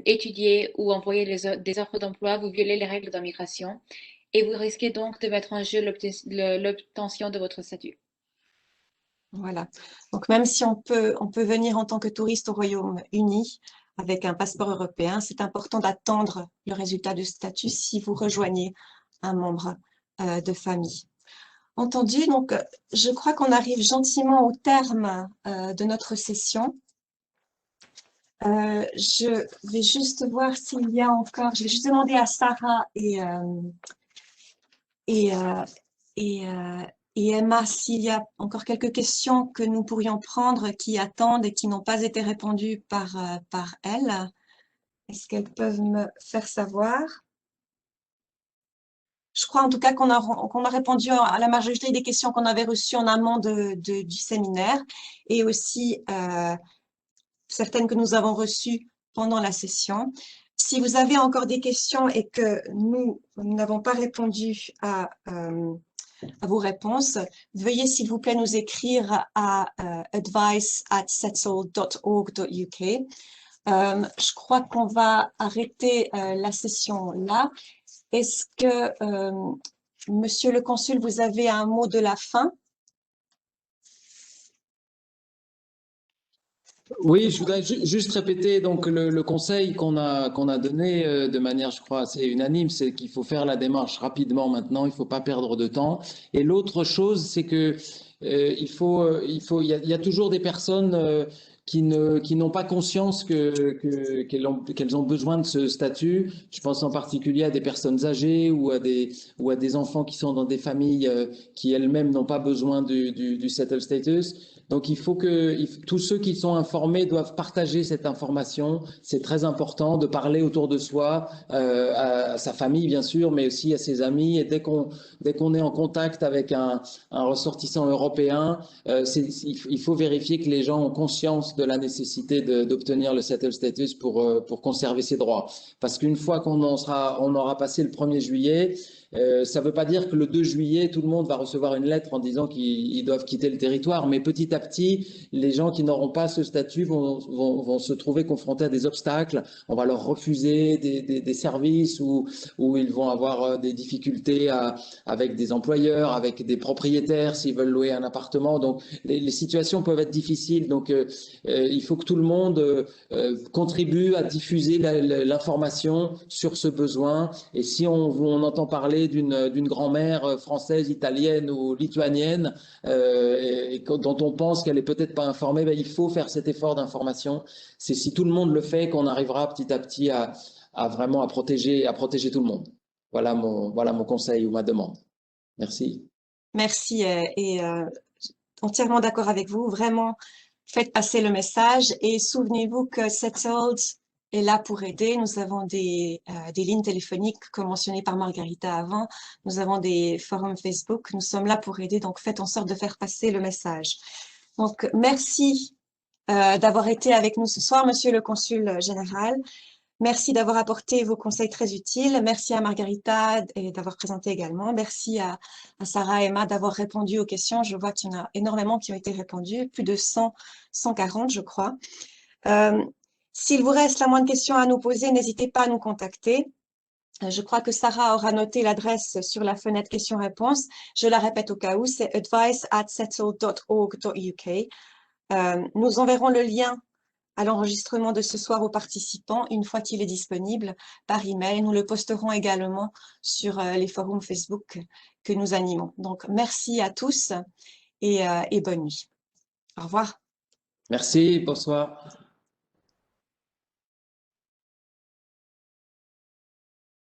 étudiez ou envoyez des offres d'emploi, vous violez les règles d'immigration et vous risquez donc de mettre en jeu l'obtention de votre statut. Voilà. Donc, même si on peut venir en tant que touriste au Royaume-Uni avec un passeport européen, c'est important d'attendre le résultat du statut si vous rejoignez un membre de famille. Entendu, donc je crois qu'on arrive gentiment au terme de notre session. Je vais juste voir s'il y a encore, je vais juste demander à Sarah et, euh, et, euh, et Emma s'il y a encore quelques questions que nous pourrions prendre qui attendent et qui n'ont pas été répondues par elles. Est-ce qu'elles peuvent me faire savoir? Je crois en tout cas qu'on a répondu à la majorité des questions qu'on avait reçues en amont du séminaire et aussi certaines que nous avons reçues pendant la session. Si vous avez encore des questions et que nous n'avons pas répondu à vos réponses, veuillez s'il vous plaît nous écrire à advice@settle.org.uk. Je crois qu'on va arrêter la session là. Est-ce que, Monsieur le Consul, vous avez un mot de la fin? Oui, je voudrais juste répéter donc le conseil qu'on a donné de manière, je crois, assez unanime, c'est qu'il faut faire la démarche rapidement maintenant, il ne faut pas perdre de temps. Et l'autre chose, c'est que il y a toujours des personnes qui n'ont pas conscience qu'elles ont besoin de ce statut. Je pense en particulier à des personnes âgées ou à des enfants qui sont dans des familles qui elles-mêmes n'ont pas besoin du settled status. Donc tous ceux qui sont informés doivent partager cette information. C'est très important de parler autour de soi, à sa famille bien sûr, mais aussi à ses amis. Et dès qu'on est en contact avec un ressortissant européen, il faut vérifier que les gens ont conscience de la nécessité d'obtenir le settled status pour conserver ses droits. Parce qu'une fois on aura passé le 1er juillet, ça ne veut pas dire que le 2 juillet, tout le monde va recevoir une lettre en disant qu'ils doivent quitter le territoire, mais petit à petit, les gens qui n'auront pas ce statut vont se trouver confrontés à des obstacles. On va leur refuser des services ou ils vont avoir des difficultés avec des employeurs, avec des propriétaires s'ils veulent louer un appartement. Donc, les situations peuvent être difficiles. Donc, il faut que tout le monde contribue à diffuser l'information sur ce besoin. Et si on entend parler d'une grand-mère française, italienne ou lituanienne dont on pense qu'elle est peut-être pas informée, ben, il faut faire cet effort d'information. C'est si tout le monde le fait qu'on arrivera petit à petit à vraiment à protéger tout le monde. Voilà mon conseil ou ma demande. Merci. Merci entièrement d'accord avec vous. Vraiment, faites passer le message et souvenez-vous que Settled est là pour aider. Nous avons des lignes téléphoniques, comme mentionné par Margarita avant. Nous avons des forums Facebook. Nous sommes là pour aider. Donc, faites en sorte de faire passer le message. Donc, merci d'avoir été avec nous ce soir, Monsieur le Consul général. Merci d'avoir apporté vos conseils très utiles. Merci à Margarita d'avoir présenté également. Merci à Sarah et Emma d'avoir répondu aux questions. Je vois qu'il y en a énormément qui ont été répondues, plus de 140, je crois. S'il vous reste la moindre question à nous poser, n'hésitez pas à nous contacter. Je crois que Sarah aura noté l'adresse sur la fenêtre questions-réponses. Je la répète au cas où, c'est advice@settled.org.uk. Nous enverrons le lien à l'enregistrement de ce soir aux participants une fois qu'il est disponible par email. Nous le posterons également sur les forums Facebook que nous animons. Donc, merci à tous et bonne nuit. Au revoir. Merci, bonsoir.